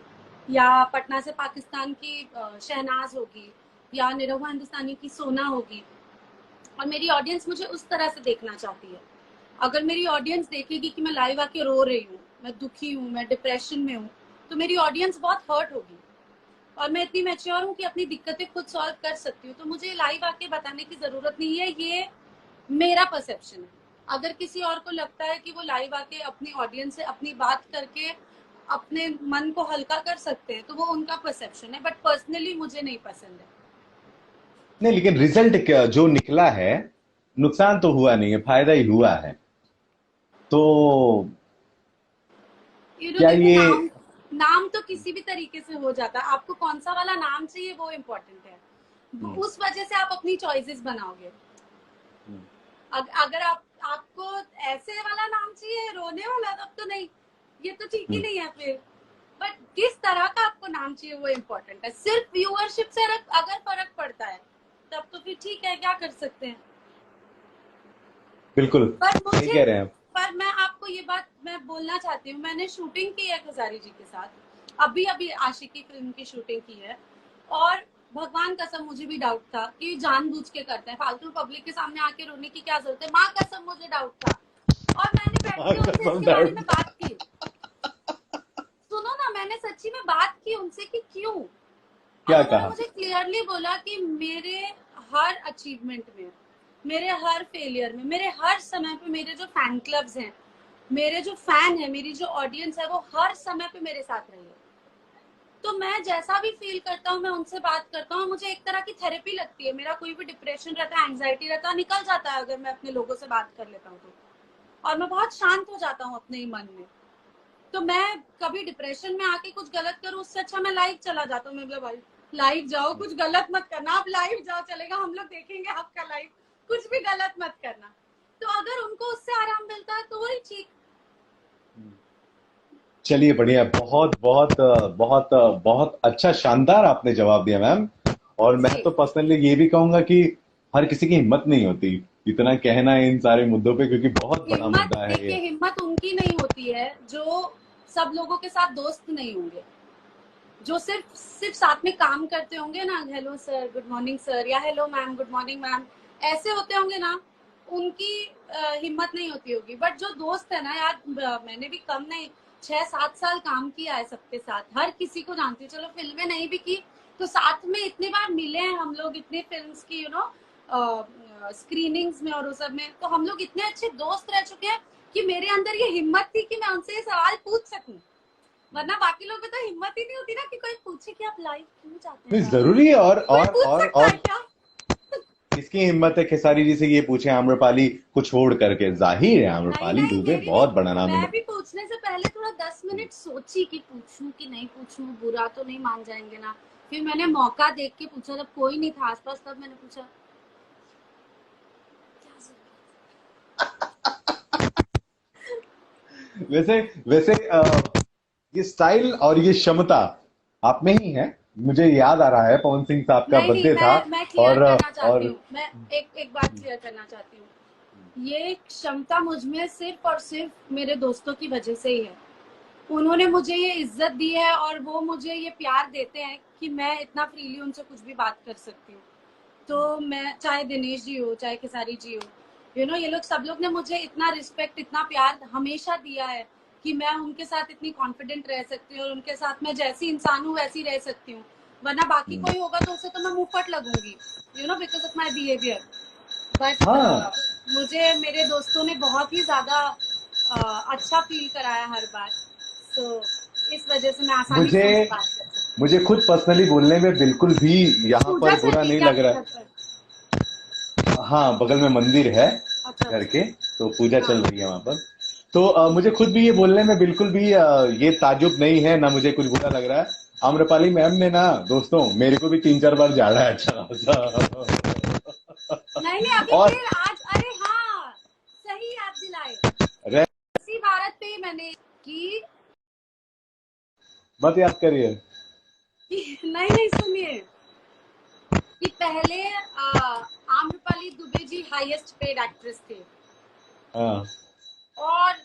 या पटना से पाकिस्तान की शहनाज होगी, या निरहुआ हिंदुस्तानी की सोना होगी। और मेरी ऑडियंस मुझे उस तरह से देखना चाहती है। अगर मेरी ऑडियंस देखेगी कि मैं लाइव आके रो रही हूँ, मैं दुखी हूँ, मैं डिप्रेशन में हूँ, तो मेरी ऑडियंस बहुत हर्ट होगी। और मैं इतनी मैच्योर हूँ कि अपनी दिक्कतें खुद सॉल्व कर सकती हूँ, तो मुझे लाइव आके बताने की जरूरत नहीं है। ये मेरा परसेप्शन है। अगर किसी और को लगता है कि वो लाइव आके अपनी ऑडियंस से अपनी बात करके अपने मन को हल्का कर सकते हैं, तो वो उनका परसेप्शन है, बट पर्सनली मुझे नहीं पसंद है। नहीं, लेकिन रिजल्ट क्या जो निकला है, नुकसान तो हुआ नहीं है, फायदा ही हुआ है। तो क्या देखो, ये? नाम तो किसी भी तरीके से हो जाता है। आपको कौन सा वाला नाम चाहिए वो इम्पोर्टेंट है। उस वजह से आप अपनी चॉइसेस बनाओगे। अगर आपको ऐसे वाला नाम चाहिए, रोने वाला, तब तो नहीं, ये तो ठीक ही नहीं है फिर। बट किस तरह का आपको नाम चाहिए वो इम्पोर्टेंट है। सिर्फ व्यूअरशिप से अगर फर्क पड़ता है तब तो फिर ठीक है, क्या कर सकते हैं। बिल्कुल पर सही मुझे, कह रहे हैं आप। पर मैं आपको ये बात मैं बोलना चाहती हूँ, मैंने शूटिंग की है खेसारी जी के साथ, अभी अभी आशिकी फिल्म की शूटिंग की है। और भगवान कसम मुझे भी डाउट था कि जानबूझ के करते हैं, फालतू पब्लिक के सामने आके रोने की क्या जरूरत है। माँ कसम मुझे डाउट था। और मैंने बैठ के उनसे इसके बारे में बात की। सुनो ना, मैंने सच्ची में बात की उनसे कि क्यों। और क्या उन्होंने कहा? मुझे क्लियरली बोला कि मेरे हर अचीवमेंट में, मेरे हर फेलियर में, मेरे हर समय पे मेरे जो फैन क्लब्स हैं, मेरे जो फैन है, मेरी जो ऑडियंस है, वो हर समय पे मेरे साथ रही है। तो मैं जैसा भी फील करता हूँ मैं उनसे बात करता हूँ, मुझे एक तरह की थेरेपी लगती है। मेरा कोई भी डिप्रेशन रहता है, एंजाइटी रहता है, निकल जाता है अगर मैं अपने लोगों से बात कर लेता हूँ तो। और मैं बहुत शांत हो जाता हूँ अपने ही मन में। तो मैं कभी डिप्रेशन में आके कुछ गलत करूँ, उससे अच्छा मैं लाइव चला जाता हूँ। मैं बोला भाई लाइव जाओ, कुछ गलत मत करना, आप लाइव जाओ, चलेगा, हम लोग देखेंगे आपका लाइव, कुछ भी गलत मत करना। तो अगर उनको उससे आराम मिलता है तो वही ठीक। चलिए बढ़िया, बहुत बहुत बहुत बहुत अच्छा, शानदार आपने जवाब दिया मैम। और मैं जी। तो पर्सनली ये भी कहूंगा कि हर किसी की हिम्मत नहीं होती इतना कहना इन सारे मुद्दों पे, क्योंकि बहुत बड़ा हिम्मत, मुद्दा है देखिए ये। हिम्मत उनकी नहीं होती है जो सब लोगों के साथ दोस्त नहीं होंगे, जो सिर्फ सिर्फ साथ में काम करते होंगे ना, hello sir, good morning sir, या hello ma'am, good morning ma'am, ऐसे होते होंगे ना, उनकी हिम्मत नहीं होती होगी। बट जो दोस्त है ना यार, मैंने भी कम नहीं 6-7 साल काम किया है सबके साथ, हर किसी को जानती हूँ। चलो फिल्में नहीं भी की तो साथ में इतनी बार मिले हैं हम लोग, इतने फिल्म्स की स्क्रीनिंग्स में और उस सब में, तो हम लोग इतने अच्छे दोस्त रह चुके हैं कि मेरे अंदर ये हिम्मत थी कि मैं उनसे ये सवाल पूछ सकूं। वरना बाकी लोगों को तो हिम्मत ही नहीं होती ना कि कोई पूछे कि आप लाइव क्यों जाते हैं नहीं, बार बार, जरूरी है। कोई पूछ सकता है और क्या? किसकी हिम्मत है खेसारी जी से ये पूछे आम्रपाली को छोड़ करके? जाहिर है नहीं आम्रपाली नहीं, दुबे मेरी भी, बहुत बड़ा नाम मैं है। भी पूछने से पहले थोड़ा 10 मिनट सोची कि पूछूं कि नहीं पूछूं, बुरा तो नहीं मान जाएंगे ना। फिर मैंने मौका देख के पूछा, जब कोई नहीं था आसपास तब मैंने पूछा क्या वैसे वैसे ये स्टाइल और ये क्षमता आप में ही है। मुझे याद आ रहा है पवन सिंह साहब का नहीं नहीं, बर्थडे था। मैं क्लियर और करना चाहती और हूँ, मैं एक एक बात क्लियर करना चाहती हूँ। ये क्षमता मुझ में सिर्फ और सिर्फ मेरे दोस्तों की वजह से ही है। उन्होंने मुझे ये इज्जत दी है और वो मुझे ये प्यार देते हैं कि मैं इतना फ्रीली उनसे कुछ भी बात कर सकती हूँ। तो मैं, चाहे दिनेश जी हो, चाहे खेसारी जी हो, ये लोग, सब लोग ने मुझे इतना रिस्पेक्ट, इतना प्यार हमेशा दिया है कि मैं उनके साथ इतनी कॉन्फिडेंट रह सकती हूँ और उनके साथ मैं जैसी इंसान हूँ वैसी रह सकती हूँ। वरना बाकी कोई होगा तो उसे तो मैं मुंहफट लगूंगी, because of my behaviour. But हाँ, मुझे मेरे दोस्तों ने बहुत ही ज्यादा अच्छा फील कराया हर बार। तो इस वजह से मैं आसानी मुझे से उनसे बात कर सकती मुझे खुद पर्सनली बोलने में बिल्कुल भी हूँ। यहाँ पूजा पर चल बुरा रही है नहीं क्या लग आपके रहा घर है। पर? हाँ, बगल में मंदिर है अच्छा घर अच्छा। के, तो पूजा हाँ। चल रही है वहां पर। तो मुझे खुद भी ये बोलने में बिल्कुल भी ये ताजुब नहीं है, ना मुझे कुछ बुरा लग रहा है। आम्रपाली मैम ने ना दोस्तों मेरे को भी 3-4 बार झाड़ा है अच्छा खासा। नहीं नहीं, अभी और फिर आज, अरे हाँ, सही याद दिलाए, रे, इसी भारत पे ही मैंने की मत याद करिए। नहीं नहीं, सुनिए कि पहले Amrapali Dubey ji highest paid actress थे, हाँ और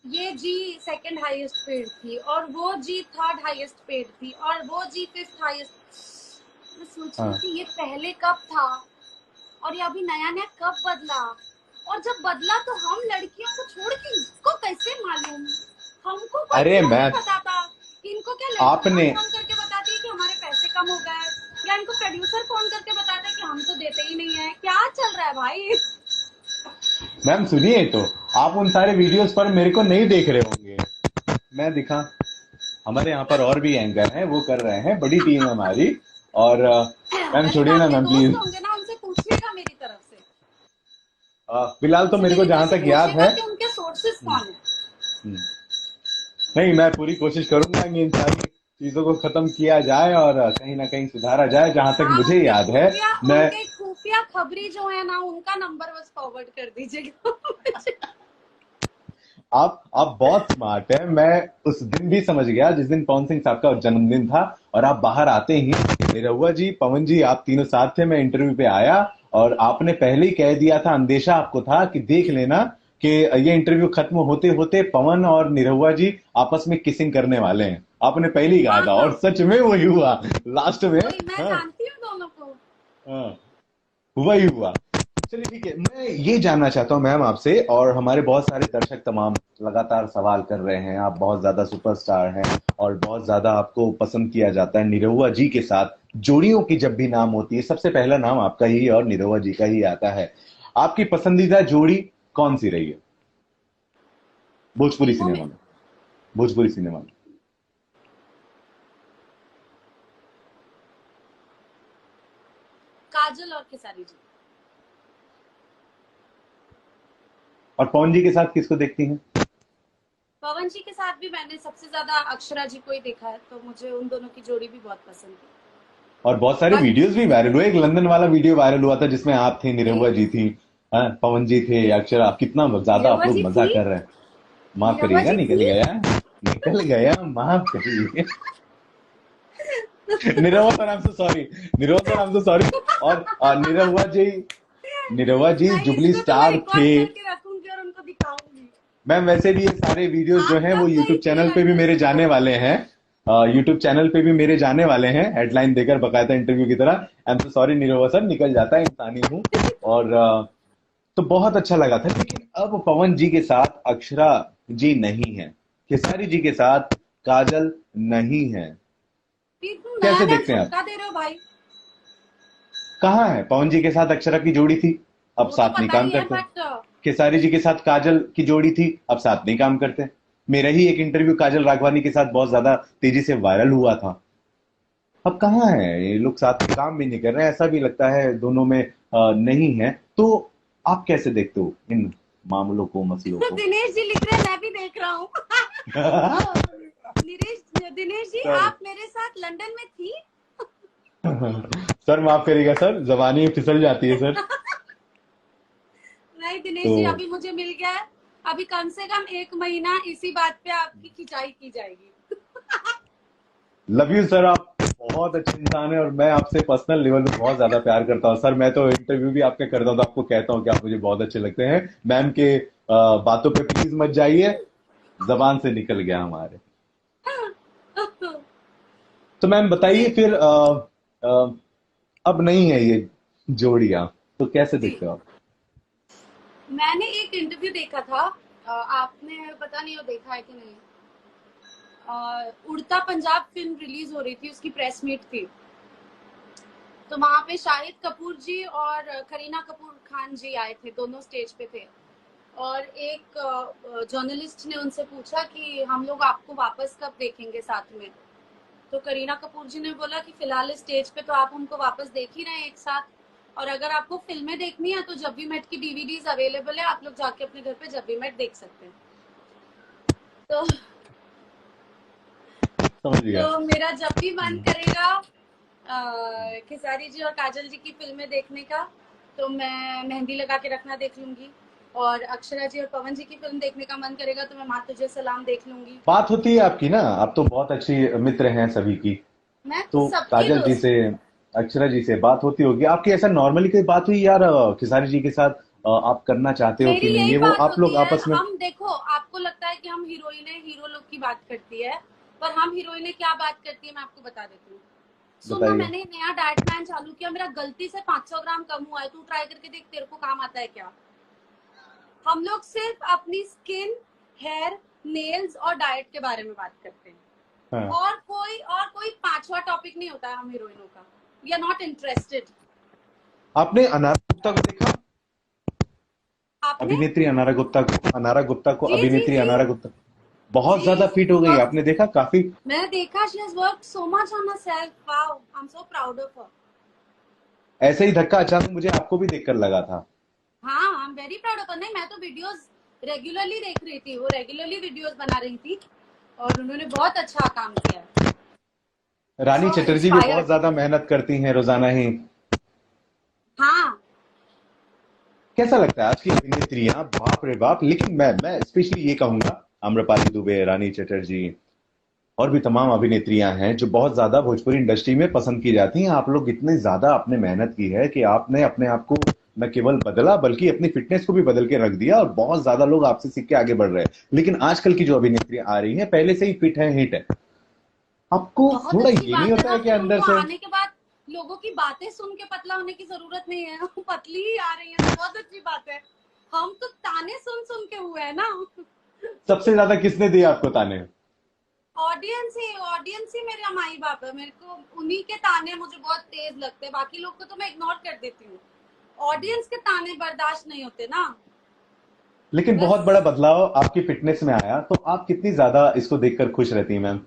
ये जी सेकंड हाईएस्ट पेड थी, और वो जी थर्ड हाईएस्ट पेड थी, और वो जी फिफ्थ हाईएस्ट। मैं सोच रही हाँ। थी ये पहले कब था और ये अभी नया नया कब बदला, और जब बदला तो हम लड़कियों को छोड़ के इसको कैसे मालूम? हमको कोई अरे क्यों नहीं मैं बताता? इनको क्या लड़कियां आपने फोन करके बताती है कि हमारे पैसे कम हो गए, या इनको प्रोड्यूसर फोन करके बताता है कि हम तो देते ही नहीं है? क्या चल रहा है भाई? मैम सुनिए, तो आप उन सारे वीडियोस पर मेरे को नहीं देख रहे होंगे। मैं दिखा, हमारे यहाँ पर और भी एंकर हैं, वो कर रहे हैं, बड़ी टीम है हमारी। और मैम अरे तो छोड़िए ना आपके मैम दोस्त प्लीज। होंगे ना, उनसे पूछिएगा मेरी तरफ से, फिलहाल तो उनसे मेरे को मेरी जहां तरफ से तक याद पूछिएगा है। कि उनके सोर्सेस कौन है। हम्म, नहीं, मैं पूरी कोशिश करूंगा कि इन सारी चीजों को खत्म किया जाए और कहीं ना कहीं सुधारा जाए, जहां तक हाँ, मुझे याद है। मैं उनके खुफिया खबरी जो है ना, उनका नंबर बस फॉरवर्ड कर दीजिएगा मुझे। आप बहुत स्मार्ट है। मैं उस दिन भी समझ गया जिस दिन पवन सिंह साहब का जन्मदिन था, और आप बाहर आते ही निरहुआ जी, पवन जी, आप तीनों साथ थे। मैं इंटरव्यू पे आया और आपने पहले ही कह दिया था, अंदेशा आपको था कि देख लेना कि ये इंटरव्यू खत्म होते होते पवन और निरहुआ जी आपस में किसिंग करने वाले हैं। आपने पहले ही कहा हाँ था हाँ, और सच में वही हुआ लास्ट में। वही मैं हाँ, जानती हूँ दोनों को। हाँ, हुआ ही हुआ। चलिए ठीक है, मैं ये जानना चाहता हूँ मैम आपसे, और हमारे बहुत सारे दर्शक तमाम लगातार सवाल कर रहे हैं। आप बहुत ज्यादा सुपरस्टार हैं और बहुत ज्यादा आपको पसंद किया जाता है। निरहुआ जी के साथ जोड़ियों की जब भी नाम होती है, सबसे पहला नाम आपका ही और निरहुआ जी का ही आता है। आपकी पसंदीदा जोड़ी कौन सी रही है भोजपुरी फिल्मों में सिनेमा में? भोजपुरी सिनेमा में काजल और खेसारी जी। और पवन जी के साथ किसको देखती हैं? पवन जी के साथ भी मैंने सबसे ज्यादा अक्षरा जी को ही देखा है, तो मुझे उन दोनों की जोड़ी भी बहुत पसंद है। और बहुत सारे बट वीडियोस भी वायरल हुए। एक लंदन वाला वीडियो वायरल हुआ था जिसमें आप थे, निरहुआ जी थी, हाँ, पवन जी थे, अक्षरा। कितना ज्यादा आप निरहुआ लोग जी मजा थी। कर रहे हैं। माफ निरहुआ करिएगा, जी निकल थी। गया, निकल गया, माफ करिए। Nirahua sir, I am so sorry. Nirahua sir, I am so sorry. और निरहुआ जी मैं जुबली इसको तो मैं स्टार थे। रिकॉर्ड करके रखूंगी और उनको दिखाऊंगी। मैम वैसे भी ये सारे वीडियोस जो आप हैं वो कब गई यूट्यूब थी चैनल पे भी लंदन मेरे से जाने तो? वाले हैं। यूट्यूब चैनल पे भी मेरे जाने वाले हैं, हेडलाइन देकर बकायदा इंटरव्यू की तरह। I am so sorry Nirahua sir, निकल जाता है, इंसानी हूँ। और तो बहुत अच्छा लगा था। लेकिन अब पवन जी के साथ अक्षरा जी नहीं है, खेसारी जी के साथ काजल नहीं है। फिर तुम नया कैसे नया देखते हैं आप? झटका दे रहे हो भाई। कहाँ है? पवन जी के साथ अक्षरा की जोड़ी थी, अब वो तो साथ नहीं पता काम ही है, करते। बट खेसारी जी के साथ काजल की जोड़ी थी, अब साथ नहीं काम करते। मेरा ही एक इंटरव्यू काजल राघवानी के साथ बहुत ज्यादा तेजी से वायरल हुआ था। अब कहाँ है ये लोग? साथ में काम भी नहीं कर रहे हैं, ऐसा भी लगता है दोनों में नहीं है। तो आप कैसे देखते हो इन मामलों को, मसलों को? दिनेश जी लिख रहे हैं, मैं भी देख रहा हूँ। दिनेश जी, सर, आप मेरे साथ लंदन में थी। सर माफ करिएगा सर, जबानी फिसल जाती है सर। नहीं दिनेश तो जी, अभी मुझे मिल गया है। अभी कम से कम 1 महीना इसी बात पे आपकी खिंचाई की जाएगी। लव यू सर, आप बहुत अच्छे इंसान है और मैं आपसे पर्सनल लेवल पे बहुत ज्यादा प्यार करता हूँ सर। मैं तो इंटरव्यू भी आपके करता हूँ तो आपको कहता हूँ कि आप मुझे बहुत अच्छे लगते हैं। मैम के बातों पे प्लीज मत जाइए, जबान से निकल गया हमारे। तो मैम जी बताइए फिर अ, अब नहीं है ये जोड़ियां, तो कैसे जी, देखते हो आप? मैंने एक इंटरव्यू देखा था। आपने पता नहीं वो देखा है कि नहीं। उड़ता पंजाब फिल्म रिलीज हो रही थी, उसकी प्रेस मीट थी। तो वहां पे शाहिद कपूर जी और करीना कपूर खान जी आए थे, दोनों स्टेज पे थे। और एक जर्नलिस्ट ने उनसे पूछा कि हम लोग आपको वापस कब देखेंगे साथ में। तो करीना कपूर जी ने बोला कि फिलहाल इस स्टेज पे तो आप उनको वापस देख ही रहे हैं एक साथ, और अगर आपको फिल्में देखनी है तो जब वी मेट की डीवीडीज अवेलेबल है, आप लोग जाके अपने घर पे जब वी मेट देख सकते हैं। तो समझ गया। तो मेरा जब भी मन हम्म। करेगा खेसारी जी और काजल जी की फिल्में देखने का, तो मैं मेहंदी लगा के रखना देख लूंगी। और अक्षरा जी और पवन जी की फिल्म देखने का मन करेगा तो मैं माँ तुझे सलाम देख लूंगी। बात होती है आपकी ना, आप तो बहुत अच्छी मित्र हैं सभी की। मैं तो सबकी काजल जी दोस्त से, हूँ। अक्षरा जी से बात होती होगी आपकी? ऐसा नॉर्मली कोई बात हुई यार खेसारी जी के साथ आप करना चाहते हो मेरी कि नहीं, यही ये वो बात आप होती लोग है। आपस में? हम देखो, आपको लगता है कि हम हीरोइनें हीरो लोग की बात करती है, पर हम हीरोइनें क्या बात करती है मैं आपको बता देती हूँ। सुनना, बताइए। मैंने नया डाइट प्लान चालू किया, मेरा गलती से 500 ग्राम कम हुआ है, तू ट्राई करके देख, तेरे को काम आता है क्या। हम लोग सिर्फ अपनी स्किन, हेयर, नेल्स और डाइट के बारे में बात करते हैं। हाँ। और कोई पांचवा टॉपिक नहीं होता है हम हीरोइनों का। We are not interested. आपने अनारा गुप्ता को देखा? आपने? अभिनेत्री अनारा गुप्ता को, जी जी अभिनेत्री जी अनारा गुप्ता बहुत जी। ज्यादा फिट हो गई, और आपने देखा? काफी। मैंने देखा, she has worked so much on herself. Wow, I am so proud of her. ऐसे ही धक्का अचानक मुझे आपको भी देखकर लगा था। हाँ, I am very proud of her. नहीं, मैं तो वीडियोस रेगुलरली देख रही थी, वो रेगुलरली वीडियोस बना रही थी और उन्होंने बहुत अच्छा काम किया है। रानी सो चटर्जी भी बहुत इंस्पायर्ड। ज्यादा मेहनत करती हैं रोजाना ही। हाँ। कैसा लगता है आज की अभिनेत्रियां? बाप रे बाप। लेकिन मैं स्पेशली ये कहूंगा, आम्रपाली दुबे, रानी चटर्जी और भी तमाम अभिनेत्रियां हैं जो बहुत ज्यादा भोजपुरी इंडस्ट्री में पसंद की जाती हैं। आप लोग इतने ज्यादा आपने मेहनत की है कि आपने अपने आप को न केवल बदला बल्कि अपनी फिटनेस को भी बदल के रख दिया, और बहुत ज्यादा लोग आपसे सीख के आगे बढ़ रहे हैं। लेकिन आजकल की जो अभिनेत्रियां आ रही हैं पहले से ही फिट है, हिट है। आपको बहुत थोड़ा अच्छी ये नहीं बात है होता ना, है कि फिर अंदर उनको से? आने के बाद लोगों की बातें सुन के पतला होने की जरूरत नहीं है। वो पतली ही आ रही है, तो बहुत अच्छी बात है। हम तो ताने सुन सुन के हुए हैं ना। सबसे ज्यादा किसने दिया आपको ताने? ऑडियंस ही मेरा माई बाप है। मेरे को उन्हीं के ताने मुझे बहुत तेज लगते हैं, बाकी लोग को तो मैं इग्नोर कर देती हूँ। ऑडियंस के ताने बर्दाश्त नहीं होते ना। लेकिन बहुत बस। बड़ा बदलाव आपकी फिटनेस में आया, तो आप कितनी ज्यादा इसको देखकर खुश रहती हैं मैम?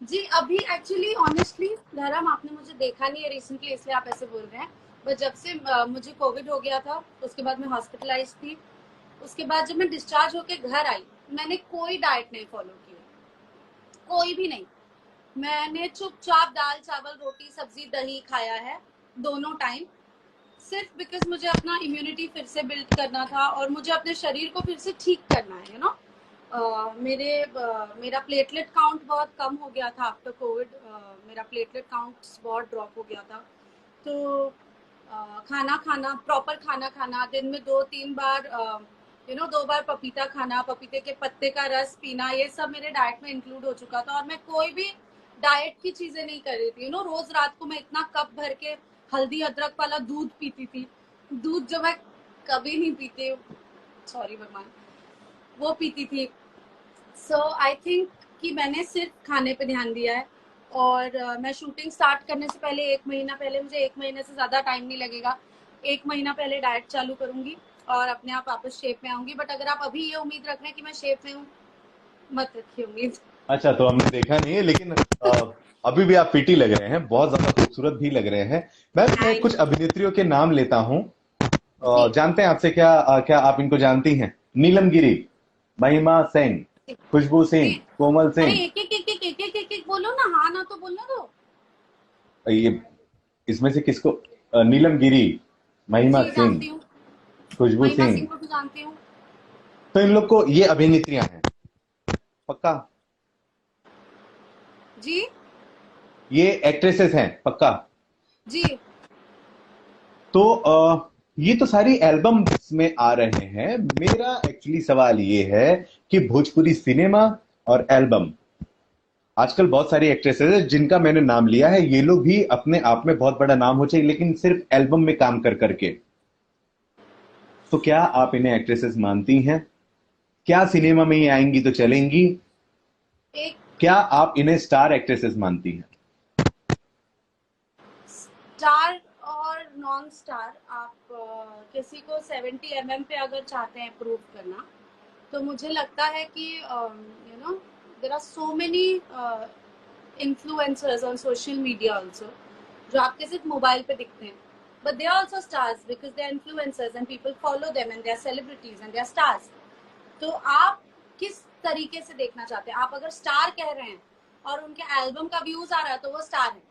जी, अभी एक्चुअली ऑनेस्टली धर्म, आपने मुझे देखा नहीं है रिसेंटली इसलिए आप ऐसे बोल रहे हैं। बट जब से मुझे कोविड हो गया था, उसके बाद मैं हॉस्पिटलाइज थी। उसके बाद जब मैं डिस्चार्ज होके घर आई, मैंने कोई डाइट नहीं फॉलो की, कोई भी नहीं। मैंने चुपचाप दाल चावल रोटी सब्जी दही खाया है दोनों टाइम, सिर्फ बिकॉज मुझे अपना इम्यूनिटी फिर से बिल्ड करना था और मुझे अपने शरीर को फिर से ठीक करना है, मेरा प्लेटलेट काउंट बहुत कम हो गया था आफ्टर कोविड। मेरा प्लेटलेट काउंट बहुत ड्रॉप हो गया था। तो खाना खाना, प्रॉपर खाना खाना, दिन में 2-3 बार 2 बार पपीता खाना, पपीते के पत्ते का रस पीना, ये सब मेरे डाइट में इंक्लूड हो चुका था। और मैं कोई भी डाइट की चीजें नहीं कर रही थी। रोज रात को मैं इतना कप भर के हल्दी अदरक वाला दूध पीती थी, दूध जो मैं कभी नहीं पीती, सॉरी भगवान, वो पीती थी। सो आई थिंक कि मैंने सिर्फ खाने पे ध्यान दिया है। और मैं शूटिंग स्टार्ट करने से पहले 1 महीना पहले, मुझे 1 महीने से ज़्यादा टाइम नहीं लगेगा, 1 महीना पहले डाइट चालू करूंगी और अपने आप वापस शेप में आऊंगी। बट अगर आप अभी ये उम्मीद रख रहे हैं कि मैं शेप में हूँ, मत रखिए उम्मीद। अच्छा, तो हमने देखा नहीं है, लेकिन अभी भी आप फिट ही लग रहे हैं, बहुत ज्यादा खूबसूरत भी लग रहे हैं। मैं थैंक कुछ अभिनेत्रियों के नाम लेता हूँ। जी। जानते हैं आपसे क्या क्या आप इनको जानती हैं? नीलम गिरी, महिमा सेन, खुशबू जी। सिंह, कोमल अरे सिंह। एक एक एक एक एक एक एक एक बोलो ना, हाँ ना तो बोलना दो। ये इसमें से किसको? नीलम गिरी, महिमा जी सिंह, जानती हूँ, खुशबू महिमा सिंह। सिंह को भी जानती हूँ। तो इन लोग को, ये अभिनेत्रियां हैं पक्का? जी। ये एक्ट्रेसेस हैं पक्का? जी। तो ये तो सारी एल्बम में आ रहे हैं। मेरा एक्चुअली सवाल ये है कि भोजपुरी सिनेमा और एल्बम, आजकल बहुत सारी एक्ट्रेसेस हैं जिनका मैंने नाम लिया है, ये लोग भी अपने आप में बहुत बड़ा नाम हो चाहिए, लेकिन सिर्फ एल्बम में काम कर करके। तो क्या आप इन्हें एक्ट्रेसेस मानती हैं? क्या सिनेमा में ही आएंगी तो चलेंगी? एक क्या आप इन्हें स्टार एक्ट्रेसेस मानती हैं? स्टार और नॉन स्टार, आप किसी को 70 mm पे अगर चाहते हैं प्रूव करना, तो मुझे लगता है कि there are so many influencers on social media also, जो आपके सिर्फ मोबाइल पे दिखते हैं, but they are also stars because they are influencers and people follow them and they are celebrities and they are stars. तो आप किस तरीके से देखना चाहते हैं? आप अगर स्टार कह रहे हैं और उनके एल्बम का व्यूज आ रहा है तो वो स्टार है।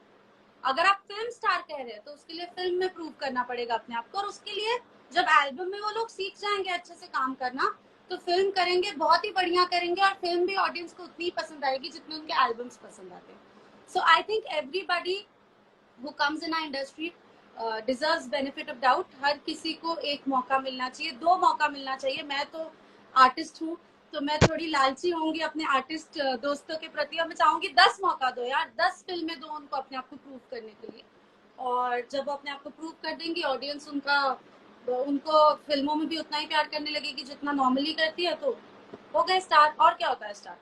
अगर आप फिल्म स्टार कह रहे हैं तो उसके लिए फिल्म में प्रूव करना पड़ेगा अपने आप को, और उसके लिए जब एल्बम में वो लोग सीख जाएंगे अच्छे से काम करना, तो फिल्म करेंगे, बहुत ही बढ़िया करेंगे, और फिल्म भी ऑडियंस को उतनी पसंद आएगी जितने उनके एल्बम्स पसंद आते हैं। So I think everybody who comes in our industry deserves benefit of doubt। हर किसी को एक मौका मिलना चाहिए, 2 मौका मिलना चाहिए। मैं तो आर्टिस्ट हूँ, तो मैं थोड़ी लालची होंगी अपने आर्टिस्ट दोस्तों के प्रति, और मैं चाहूंगी 10 मौका दो यार, 10 फिल्में दो उनको अपने आप को प्रूव करने के लिए। और जब वो अपने आप को प्रूव कर देंगी, ऑडियंस उनको फिल्मों में भी उतना ही प्यार करने लगेगी जितना नॉर्मली करती है, तो हो गए स्टार। और क्या होता है स्टार।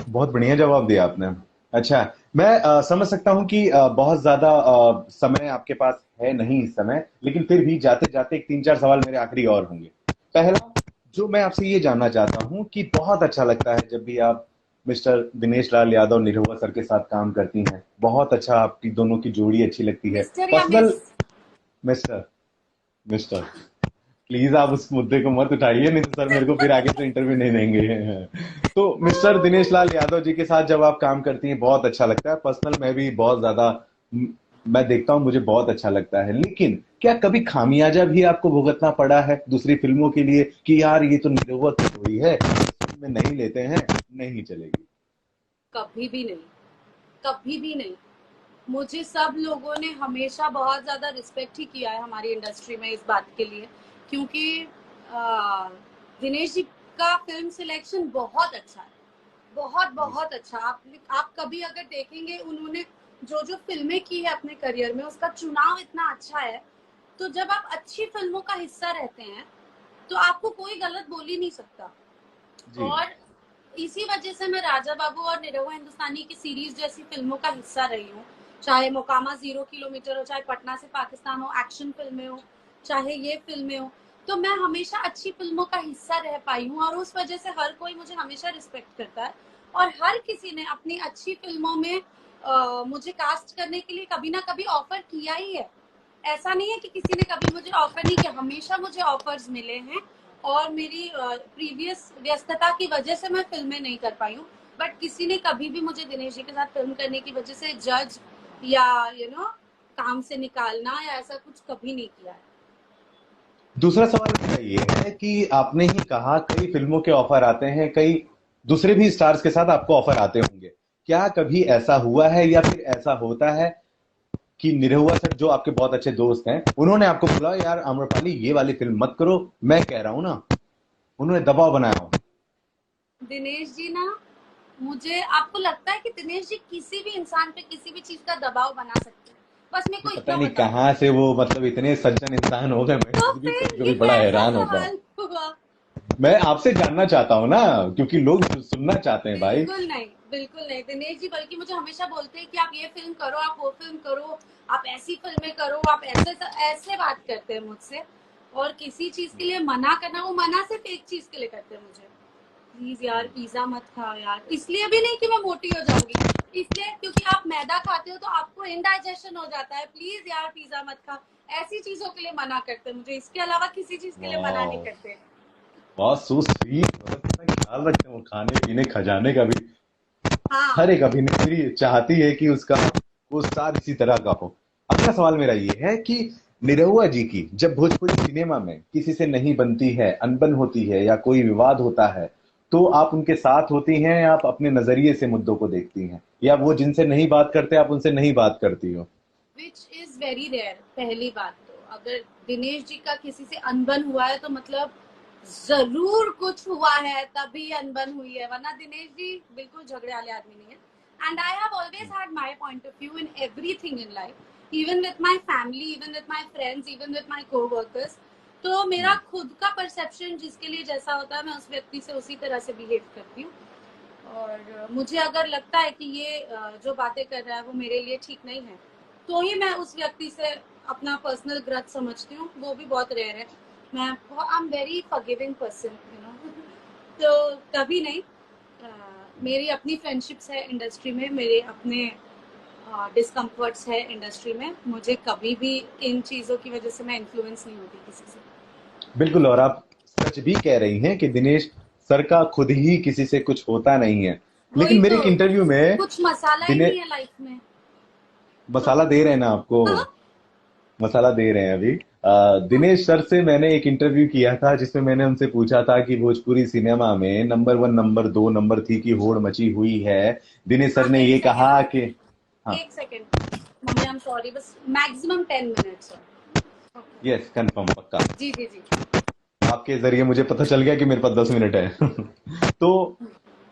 बहुत बढ़िया जवाब दिया आपने। अच्छा, मैं समझ सकता हूं कि बहुत ज्यादा समय आपके पास है नहीं इस समय, लेकिन फिर भी जाते जाते एक 3-4 सवाल मेरे आखिरी और होंगे। पहला, जो मैं आपसे ये जानना चाहता हूं कि बहुत अच्छा लगता है जब भी आप मिस्टर दिनेश लाल यादव निरहुआ सर के साथ काम करती हैं। बहुत अच्छा, आपकी दोनों की जोड़ी अच्छी लगती है। मिस्टर या personal, miss? Mister, mister, please आप उस मुद्दे को मत उठाइए, नहीं तो सर मेरे को फिर आगे से इंटरव्यू नहीं देंगे। तो मिस्टर दिनेश लाल यादव जी के साथ जब आप काम करती हैं बहुत अच्छा लगता है। पर्सनल मैं भी बहुत ज्यादा मैं देखता हूं, मुझे बहुत अच्छा लगता है। लेकिन क्या कभी खामियाजा भी आपको भुगतना पड़ा है दूसरी फिल्मों के लिए कि यार ये तो निरहुआ की जोड़ी है, इस फिल्म में नहीं लेते हैं, नहीं चलेगी? कभी भी नहीं, कभी भी नहीं। मुझे सब लोगों ने हमेशा बहुत ज्यादा रिस्पेक्ट ही किया है हमारी इंडस्ट्री में इस बात के लिए, क्योंकि दिनेश जी का फिल्म सिलेक्शन बहुत अच्छा है, बहुत जी। बहुत अच्छा। आप कभी अगर देखेंगे, उन्होंने जो जो फिल्में की है अपने करियर में, उसका चुनाव इतना अच्छा है। तो जब आप अच्छी फिल्मों का हिस्सा रहते हैं, तो आपको कोई गलत बोल ही नहीं सकता। जी। और इसी वजह से मैं राजा बाबू और निरहुआ हिंदुस्तानी की सीरीज जैसी फिल्मों का हिस्सा रही हूँ। चाहे मोकामा 0 किलोमीटर हो, चाहे पटना से पाकिस्तान हो, एक्शन फिल्में हो, चाहे ये फिल्में हो, तो मैं हमेशा अच्छी फिल्मों का हिस्सा रह पाई हूँ, और उस वजह से हर कोई मुझे हमेशा रिस्पेक्ट करता है। और हर किसी ने अपनी अच्छी फिल्मों में मुझे कास्ट करने के लिए कभी ना कभी ऑफर किया ही है। ऐसा नहीं है कि किसी ने कभी मुझे ऑफर नहीं किया, हमेशा मुझे ऑफर्स मिले हैं और मेरी प्रीवियस व्यस्तता की वजह से मैं फिल्में नहीं कर पाई हूँ। बट किसी ने कभी भी मुझे दिनेश जी के साथ फिल्म करने की वजह से जज या काम से निकालना या ऐसा कुछ कभी नहीं किया है। दूसरा सवाल मेरा ये है कि आपने ही कहा कई फिल्मों के ऑफर आते हैं, कई दूसरे भी स्टार्स के साथ आपको ऑफर आते होंगे। क्या कभी ऐसा हुआ है या फिर ऐसा होता है कि निरहुआ सर जो आपके बहुत अच्छे दोस्त हैं, उन्होंने आपको बोला यार आम्रपाली ये वाली फिल्म मत करो, मैं कह रहा हूं ना, उन्होंने दबाव बनाया हो? दिनेश जी ना, मुझे आपको लगता है कि दिनेश जी किसी भी इंसान पे किसी भी चीज का दबाव बना सकते हैं? बस मेरे को पता इतना नहीं बताओ। कहाँ से वो मतलब इतने सज्जन इंसान हो गए, मैं तो खुद भी फिर कभी ये कभी बड़ा कैसा हैरान होता हूँ। सवाल हुआ? मैं आपसे जानना चाहता हूँ ना, क्योंकि लोग सुनना चाहते हैं भाई। बिल्कुल नहीं, बिल्कुल नहीं दिनेश जी, बल्कि मुझे हमेशा बोलते हैं कि आप ये फिल्म करो, आप वो फिल्म करो, आप ऐसी फिल्में करो, आप ऐसे ऐसे बात करते हैं मुझसे। और किसी चीज के लिए मना करना, वो मना सिर्फ एक चीज के लिए करते हैं मुझे, प्लीज यार पिज्जा मत खाओ यार। इसलिए भी नहीं कि मैं मोटी हो जाऊंगी, इसलिए क्योंकि आप मैदा खाते हो तो आपको इनडाइजेशन हो जाता है, प्लीज यार पिज्जा मत खाओ। ऐसी चीजों के लिए मना करते हैं मुझे, इसके अलावा किसी चीज के लिए मना नहीं वाह, करते। बहुत सो स्वीट, मतलब कितना ख्याल रखते हैं वो खाने पीने खजाने का भी। हर हाँ। एक अभिनेत्री चाहती है कि उसका वो स्टार इसी तरह का हो। अगला सवाल मेरा ये है कि निरहुआ जी की जब भोजपुरी सिनेमा में किसी से नहीं बनती है, अनबन होती है या कोई विवाद होता है, तो आप उनके साथ होती हैं या आप अपने नजरिए से मुद्दों को देखती हैं, या वो जिनसे नहीं बात करते आप उनसे नहीं बात करती हो? Which is very rare. पहली बात तो अगर दिनेश जी का किसी से अनबन हुआ है तो मतलब जरूर कुछ हुआ है तभी अनबन हुई है, वरना दिनेश जी बिल्कुल झगड़े वाले आदमी नहीं है। And I have always had my point of view in everything in life, even with my family, even with my friends, even with my coworkers. तो मेरा खुद का परसेप्शन जिसके लिए जैसा होता है मैं उस व्यक्ति से उसी तरह से बिहेव करती हूँ। और मुझे अगर लगता है कि ये जो बातें कर रहा है वो मेरे लिए ठीक नहीं है, तो ही मैं उस व्यक्ति से अपना पर्सनल ग्रज समझती हूँ, वो भी बहुत रेयर है। मैं I am very forgiving person, तो कभी नहीं। मेरी अपनी फ्रेंडशिप्स है इंडस्ट्री में, मेरे अपने डिस्कम्फर्ट्स है इंडस्ट्री में, मुझे कभी भी इन चीज़ों की वजह से मैं इन्फ्लुएंस नहीं होती किसी से। बिल्कुल, और आप सच भी कह रही हैं कि दिनेश सर का खुद ही किसी से कुछ होता नहीं है। लेकिन वही मेरे तो, एक इंटरव्यू में कुछ मसाला ही दिनेश नहीं है लाइफ में तो। मसाला दे रहे हैं ना आपको, मसाला दे रहे हैं अभी। दिनेश सर से मैंने एक इंटरव्यू किया था जिसमें मैंने उनसे पूछा था कि भोजपुरी सिनेमा में नंबर 1 नंबर 2 नंबर 3 की होड़ मची हुई है। दिनेश सर हाँ, ने एक ये सेकेंड, कहा कि हाँ, एक second mummy, I am sorry, बस मैक्सिमम 10 मिनट्स। यस कंफर्म पक्का। जी जी जी। आपके जरिए मुझे पता चल गया कि मेरे पास 10 मिनट है। तो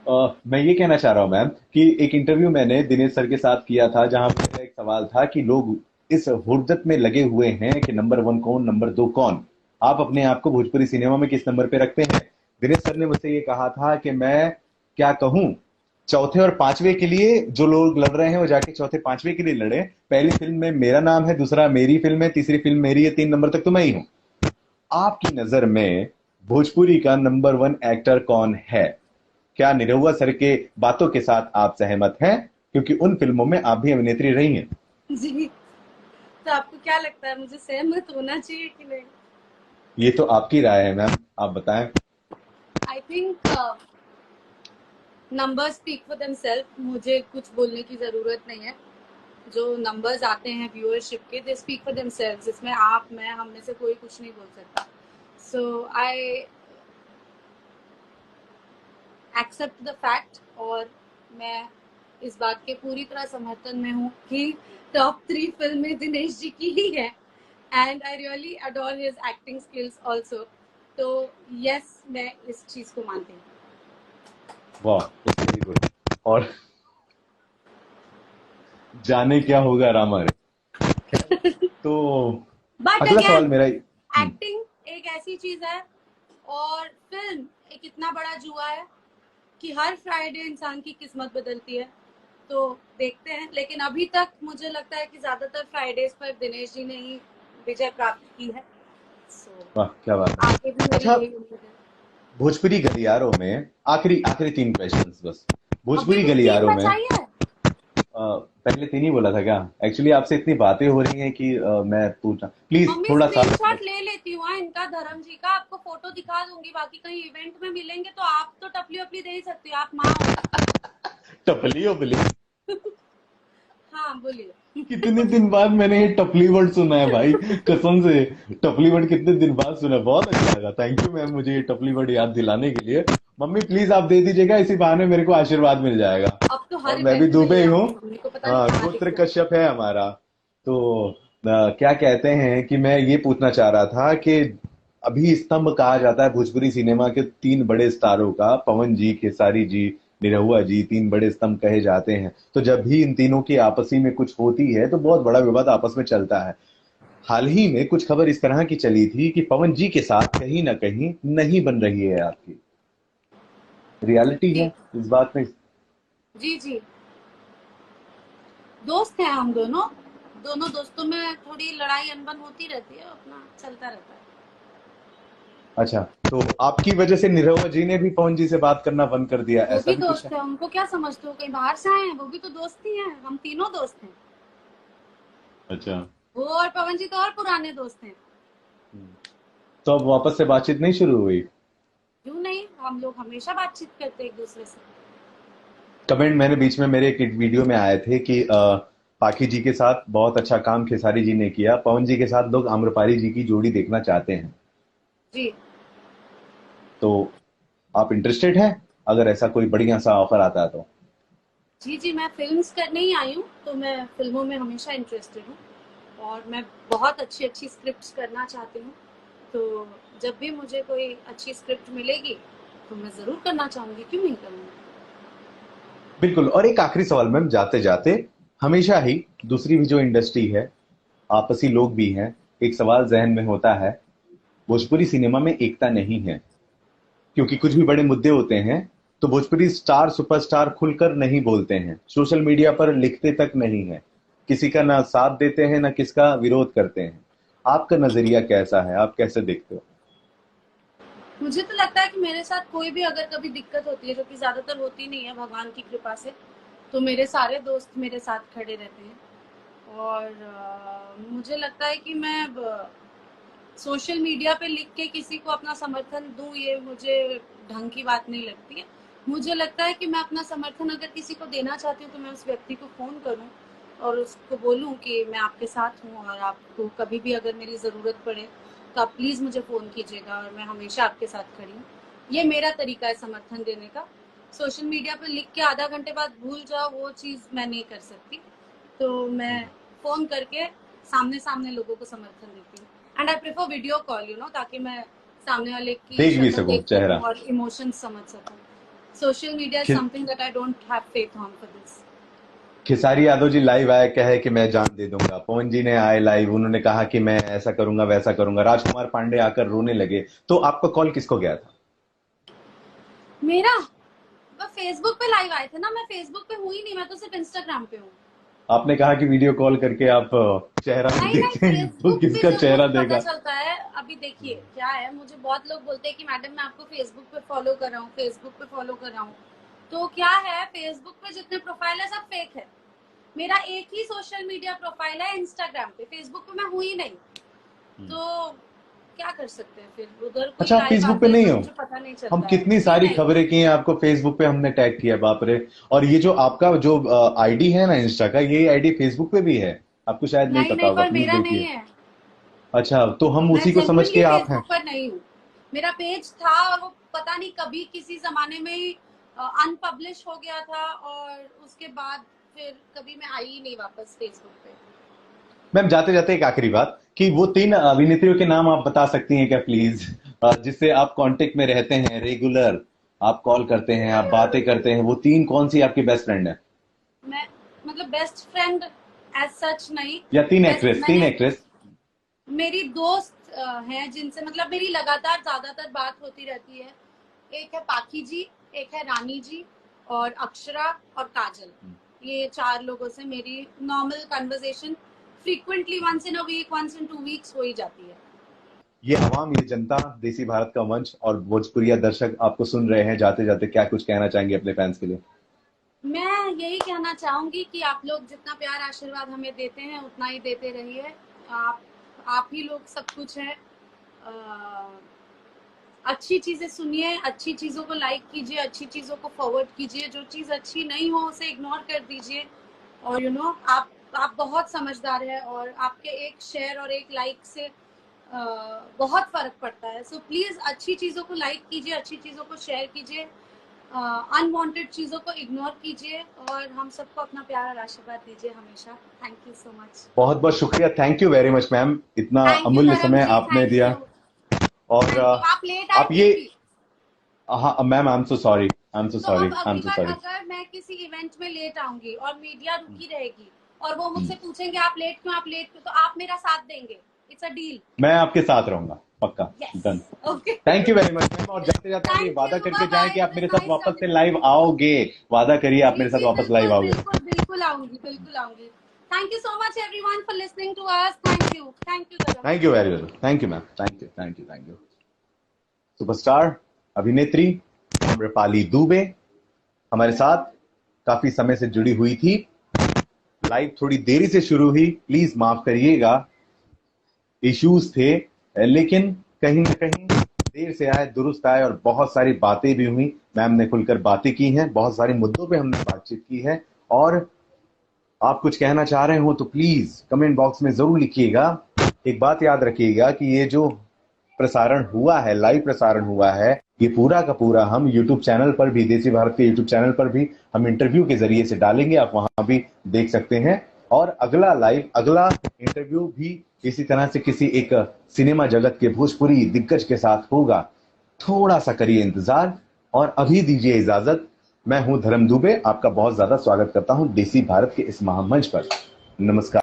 मैं ये कहना चाह रहा हूँ मैम कि एक इंटरव्यू मैंने दिनेश सर के साथ किया था जहां पर मेरा एक सवाल था कि लोग इस हुर्दत में लगे हुए हैं कि नंबर 1 कौन नंबर 2 कौन, आप अपने आप को भोजपुरी सिनेमा में किस नंबर पे रखते हैं? दिनेश सर ने मुझसे ये कहा था कि मैं क्या कहूँ, चौथे और पांचवे के लिए जो लोग लड़ रहे हैं वो जाके चौथे पांचवे के लिए लड़े। पहली फिल्म में मेरा नाम है, दूसरा मेरी फिल्म है, तीसरी फिल्म मेरी है, 3 नंबर तक तो मैं ही हूँ। आपकी नजर में भोजपुरी का नंबर 1 एक्टर कौन है? क्या निरहुआ सर के बातों के साथ आप सहमत हैं, क्योंकि उन फिल्मों में आप भी अभिनेत्री रही हैं? जी, तो आपको क्या लगता है मुझे सहमत होना चाहिए कि नहीं? ये तो आपकी राय है मैम, आप बताएं। I think numbers speak for themselves, मुझे कुछ बोलने की जरूरत नहीं है। जो नंबर्स आते हैं व्यूअरशिप के, दे स्पीक फॉर देमसेल्व्स, इसमें आप मैं हम में से कोई कुछ नहीं बोल सकता। सो आई एक्सेप्ट द फैक्ट, और मैं इस बात के पूरी तरह समर्थन में हूँ कि टॉप 3 फिल्में दिनेश जी की ही है, and I really adore his acting skills also. तो यस, मैं इस चीज को मानती हूँ। वाह, वेरी गुड। और जाने क्या होगा रामा रे। तो बट अगला सवाल अगेन, मेरा एक्टिंग एक ऐसी चीज है और फिल्म एक इतना बड़ा जुआ है कि हर फ्राइडे इंसान की किस्मत बदलती है। तो देखते हैं, लेकिन अभी तक मुझे लगता है कि ज्यादातर फ्राइडेज पर दिनेश जी ने ही विजय प्राप्त की है। सो वाह क्या बात है। आगे भी मेरी अच्छा, यही उम्मीद है। भोजपुरी गलियारों में आखिरी आखिरी 3 क्वेश्चंस बस। अभी भोजपुरी भी 3 गलियारों में बचाई है। पहले तीन ही बोला था क्या? एक्चुअली आपसे इतनी बातें हो रही हैं कि मैं पूछना प्लीज मम्मी थोड़ा सा। स्क्रीनशॉट ले लेती हूँ, हाँ, इनका धर्म जी का आपको फोटो दिखा दूंगी। बाकी कहीं इवेंट में मिलेंगे तो आप तो टपली वपली दे ही सकती हो, आप माँ हो। टपली ओपली? हाँ बोलिए। कितने दिन बाद मैंने ये टपली वर्ड सुना है भाई, कसम से। टपली वर्ड कितने दिन बाद सुना है, बहुत अच्छा लगा। थैंक यू मैम मुझे ये टपली वर्ड याद दिलाने के लिए। मम्मी प्लीज आप दे दीजिएगा, इसी बहाने मेरे को आशीर्वाद मिल जाएगा। अब तो और हर मैं भी इवेंट में दुबई ये हूँ। आपकी मम्मी को पता नहीं हाँ, कहाँ दिख गोत्र रहा है। कश्यप है हमारा। तो क्या कहते हैं कि मैं ये पूछना चाह रहा था कि अभी स्तंभ कहा जाता है भोजपुरी सिनेमा के तीन बड़े स्टारों का, पवन जी, खेसारी जी, निरहुआ जी, तीन बड़े स्तंभ कहे जाते हैं। तो जब भी इन तीनों की आपसी में कुछ होती है तो बहुत बड़ा विवाद आपस में चलता है। हाल ही में कुछ खबर इस तरह की चली थी कि पवन जी के साथ कहीं ना कहीं नहीं बन रही है आपकी। रियलिटी जी है इस बात में? जी जी, दोस्त हैं हम दोनों। दोनों दोस्तों में थोड़ी लड़ाई अनबन होती रहती है, अपना चलता रहता है। अच्छा, तो आपकी वजह से निरहुआ जी ने भी पवन जी से बात करना बंद कर दिया, वो ऐसा भी भी कुछ है? दोस्त है, उनको क्या समझते हो, कहीं बाहर से आए हैं? वो भी तो दोस्त ही हैं, हम तीनों दोस्त हैं। अच्छा। वो और पवन जी तो और पुराने दोस्त हैं। तो अब वापस से बातचीत नहीं शुरू हुई? क्यों नहीं, हम लोग हमेशा बातचीत करते हैं एक दूसरे से। कमेंट मैंने बीच में मेरे एक वीडियो में आए थे कि पाखी जी के साथ बहुत अच्छा काम खेसारी जी ने किया, पवन जी के साथ लोग आम्रपाली जी की जोड़ी देखना चाहते हैं। जी तो आप इंटरेस्टेड हैं अगर ऐसा कोई बढ़िया सा ऑफर आता है तो? जी जी, मैं फिल्म्स करने ही आई हूँ, तो मैं फिल्मों में हमेशा इंटरेस्टेड हूँ। और मैं बहुत अच्छी अच्छी स्क्रिप्ट्स करना चाहती हूँ। तो जब भी मुझे कोई अच्छी स्क्रिप्ट मिलेगी तो मैं ज़रूर करना चाहूँगी, क्यों नहीं करूँगी। बिल्कुल। और एक आखिरी सवाल मैम जाते जाते, हमेशा ही दूसरी भी जो इंडस्ट्री है, आपसी लोग भी हैं, एक सवाल जहन में होता है, भोजपुरी सिनेमा में एकता नहीं है। क्योंकि कुछ भी बड़े मुद्दे होते हैं तो भोजपुरी स्टार सुपरस्टार खुलकर नहीं बोलते हैं, सोशल मीडिया पर लिखते तक नहीं है, किसी का ना साथ देते हैं ना किसका विरोध करते हैं। आपका नजरिया कैसा है, आप कैसे देखते हो? मुझे तो लगता है कि मेरे साथ कोई भी अगर कभी दिक्कत होती है, जो कि ज़्यादातर होती नहीं है भगवान की कृपा से, तो मेरे सारे दोस्त मेरे साथ खड़े रहते हैं। और मुझे लगता है कि मैं सोशल मीडिया पे लिख के किसी को अपना समर्थन दूं, ये मुझे ढंग की बात नहीं लगती है। मुझे लगता है कि मैं अपना समर्थन अगर किसी को देना चाहती हूँ तो मैं उस व्यक्ति को फ़ोन करूँ और उसको बोलूँ कि मैं आपके साथ हूँ, और आपको कभी भी अगर मेरी ज़रूरत पड़े तो आप प्लीज़ मुझे फ़ोन कीजिएगा और मैं हमेशा आपके साथ खड़ी हूँ। ये मेरा तरीका है समर्थन देने का। सोशल मीडिया पर लिख के आधा घंटे बाद भूल जाओ, वो चीज़ मैं नहीं कर सकती। तो मैं फ़ोन करके सामने सामने लोगों को समर्थन देती हूँ। And I prefer video call, ताकि मैं सामने वाले की देख भी शक्ल सकूं देख सकूं चेहरा। और इमोशंस समझ सकूं। सोशल मीडिया इज खि- something that I don't have faith on for this. Khesari Yadav ji live आए, कहे कि मैं जान दे दूंगा। पवन जी ने आए लाइव, उन्होंने कहा कि मैं ऐसा करूंगा वैसा करूंगा। राजकुमार पांडे आकर रोने लगे। तो आपका कॉल किसको गया था? मेरा वो फेसबुक पे लाइव आए थे ना, मैं फेसबुक पे हूँ ही नहीं, मैं तो सिर्फ इंस्टाग्राम पे हूँ। आपने कहा कि वीडियो कॉल करके आप चेहरा नहीं नहीं नहीं, देखते हैं, तो फेसबुक पे किसका जो चेहरा मुझे पता देगा? चलता है, अभी देखिए क्या है, मुझे बहुत लोग बोलते हैं कि मैडम मैं आपको फेसबुक पे फॉलो कर रहा हूँ, फेसबुक पे फॉलो कर रहा हूँ। तो क्या है, फेसबुक पे जितने प्रोफाइल है सब फेक है। मेरा एक ही सोशल मीडिया प्रोफाइल है इंस्टाग्राम पे, फेसबुक पे मैं हूँ ही नहीं। तो क्या कर सकते हैं, फिर उधर कोई अच्छा, आप लाइव फेसबुक पे आते हैं नहीं तो हो? मुझे पता नहीं हम चलता है कितनी जी, सारी नहीं। खबरें की हैं, आपको फेसबुक पे हमने टैग किया, बाप रे। और ये जो आपका जो आईडी है ना इंस्टा का, ये आईडी फेसबुक पे भी है, आपको शायद नहीं नहीं पता नहीं, होगा, पर प्लीज मेरा नहीं देखिए। है। अच्छा, तो हम मैं उसी को समझ के जेन्युइनली आप हैं। फेसबुक पर नहीं हूँ। मेरा पेज था और वो पता नहीं कभी किसी जमाने में ही अनपब्लिश हो गया था, और उसके बाद फिर कभी मैं आई ही नहीं वापस फेसबुक पे। मैम जाते जाते एक आखिरी बात, कि वो तीन अभिनेत्रियों के नाम आप बता सकती हैं क्या प्लीज, जिससे आप कांटेक्ट में रहते हैं रेगुलर, आप कॉल करते हैं, आप बातें करते हैं, वो तीन कौन सी आपकी बेस्ट फ्रेंड है? मैं मतलब बेस्ट फ्रेंड एज सच नहीं। या तीन बेस्ट एक्ट्रेस, तीन मैंने एक्ट्रेस। मेरी दोस्त हैं जिनसे मतलब मेरी लगातार ज्यादातर बात होती रहती है। एक है पाखी जी, एक है रानी जी, और अक्षरा और काजल। ये चार लोगों से मेरी normal conversation frequently once in a week, once in 2 weeks हो ही जाती है। ये आवाम, ये जनता, देसी भारत का मंच और भोजपुरिया दर्शक आपको सुन रहे हैं, जाते जाते क्या कुछ कहना चाहेंगे अपने फैंस के लिए? मैं यही कहना चाहूंगी कि आप लोग जितना प्यार आशीर्वाद हमें देते हैं उतना ही देते रहिए। आप ही लोग सब कुछ है। अच्छी चीजें सुनिए, अच्छी चीजों को लाइक कीजिए, अच्छी चीजों को फॉरवर्ड कीजिए, जो चीज अच्छी नहीं हो उसे इग्नोर कर दीजिए। और आप बहुत समझदार है और आपके एक शेयर और एक लाइक से बहुत फर्क पड़ता है। सो प्लीज अच्छी चीजों को लाइक कीजिए, अच्छी चीजों को शेयर कीजिए, अनवांटेड चीजों को इग्नोर कीजिए और हम सबको अपना प्यार और आशीर्वाद दीजिए हमेशा। Thank you so much. बहुत बहुत शुक्रिया, thank you very much ma'am, इतना थैंक यू अमूल्य धर्म समय जी, आपने थैंक दिया। यू। और आप लेट आए आप फिर ये, भी। हाँ ma'am, I am so sorry, I am so तो सॉरी, अब आई एम अगली सो बार सॉरी। अगर मैं किसी इवेंट में लेट आऊंगी और मीडिया रुकी रहेगी और वो मुझसे पूछेंगे आप लेट क्यों, तो आप मेरा साथ देंगे। It's a deal. मैं आपके साथ रहूंगा पक्का। Done. Yes. Okay. Thank you very much ma'am, और जाते जाते आप ये थैंक वादा यू, करके बाय जाएं बाय, कि इट आप वाज मेरे साथ नाइस वापस से टॉकिंग टू लाइव यू। आओगे। वादा करिए आप जी मेरे साथ जी, वापस लाइव बिल्कुल आओगे। बिल्कुल बिल्कुल आऊंगी, बिल्कुल आऊंगी। Thank you so much everyone for listening to us. Thank you Dharm. Thank you very much, thank you ma'am, thank you, thank you, thank you. Superstar अभिनेत्री आम्रपाली दुबे हमारे साथ काफी समय से जुड़ी हुई थी। लाइव थोड़ी देरी से शुरू हुई, प्लीज माफ करिएगा, इश्यूज थे, लेकिन कहीं ना कहीं देर से आए दुरुस्त आए और बहुत सारी बातें भी हुई। मैम ने खुलकर बातें की हैं, बहुत सारे मुद्दों पे हमने बातचीत की है। और आप कुछ कहना चाह रहे हो तो प्लीज कमेंट बॉक्स में जरूर लिखिएगा। एक बात याद रखिएगा कि ये जो प्रसारण हुआ है, लाइव प्रसारण हुआ है, ये पूरा का पूरा हम यूट्यूब चैनल पर भी, देसी भारत के यूट्यूब चैनल पर भी हम इंटरव्यू के जरिए से डालेंगे, आप वहां भी देख सकते हैं। और अगला लाइव, अगला इंटरव्यू भी इसी तरह से किसी एक सिनेमा जगत के भोजपुरी दिग्गज के साथ होगा। थोड़ा सा करिए इंतजार और अभी दीजिए इजाजत। मैं हूं धर्म दुबे, आपका बहुत ज्यादा स्वागत करता हूं देसी भारत के इस महामंच पर। नमस्कार।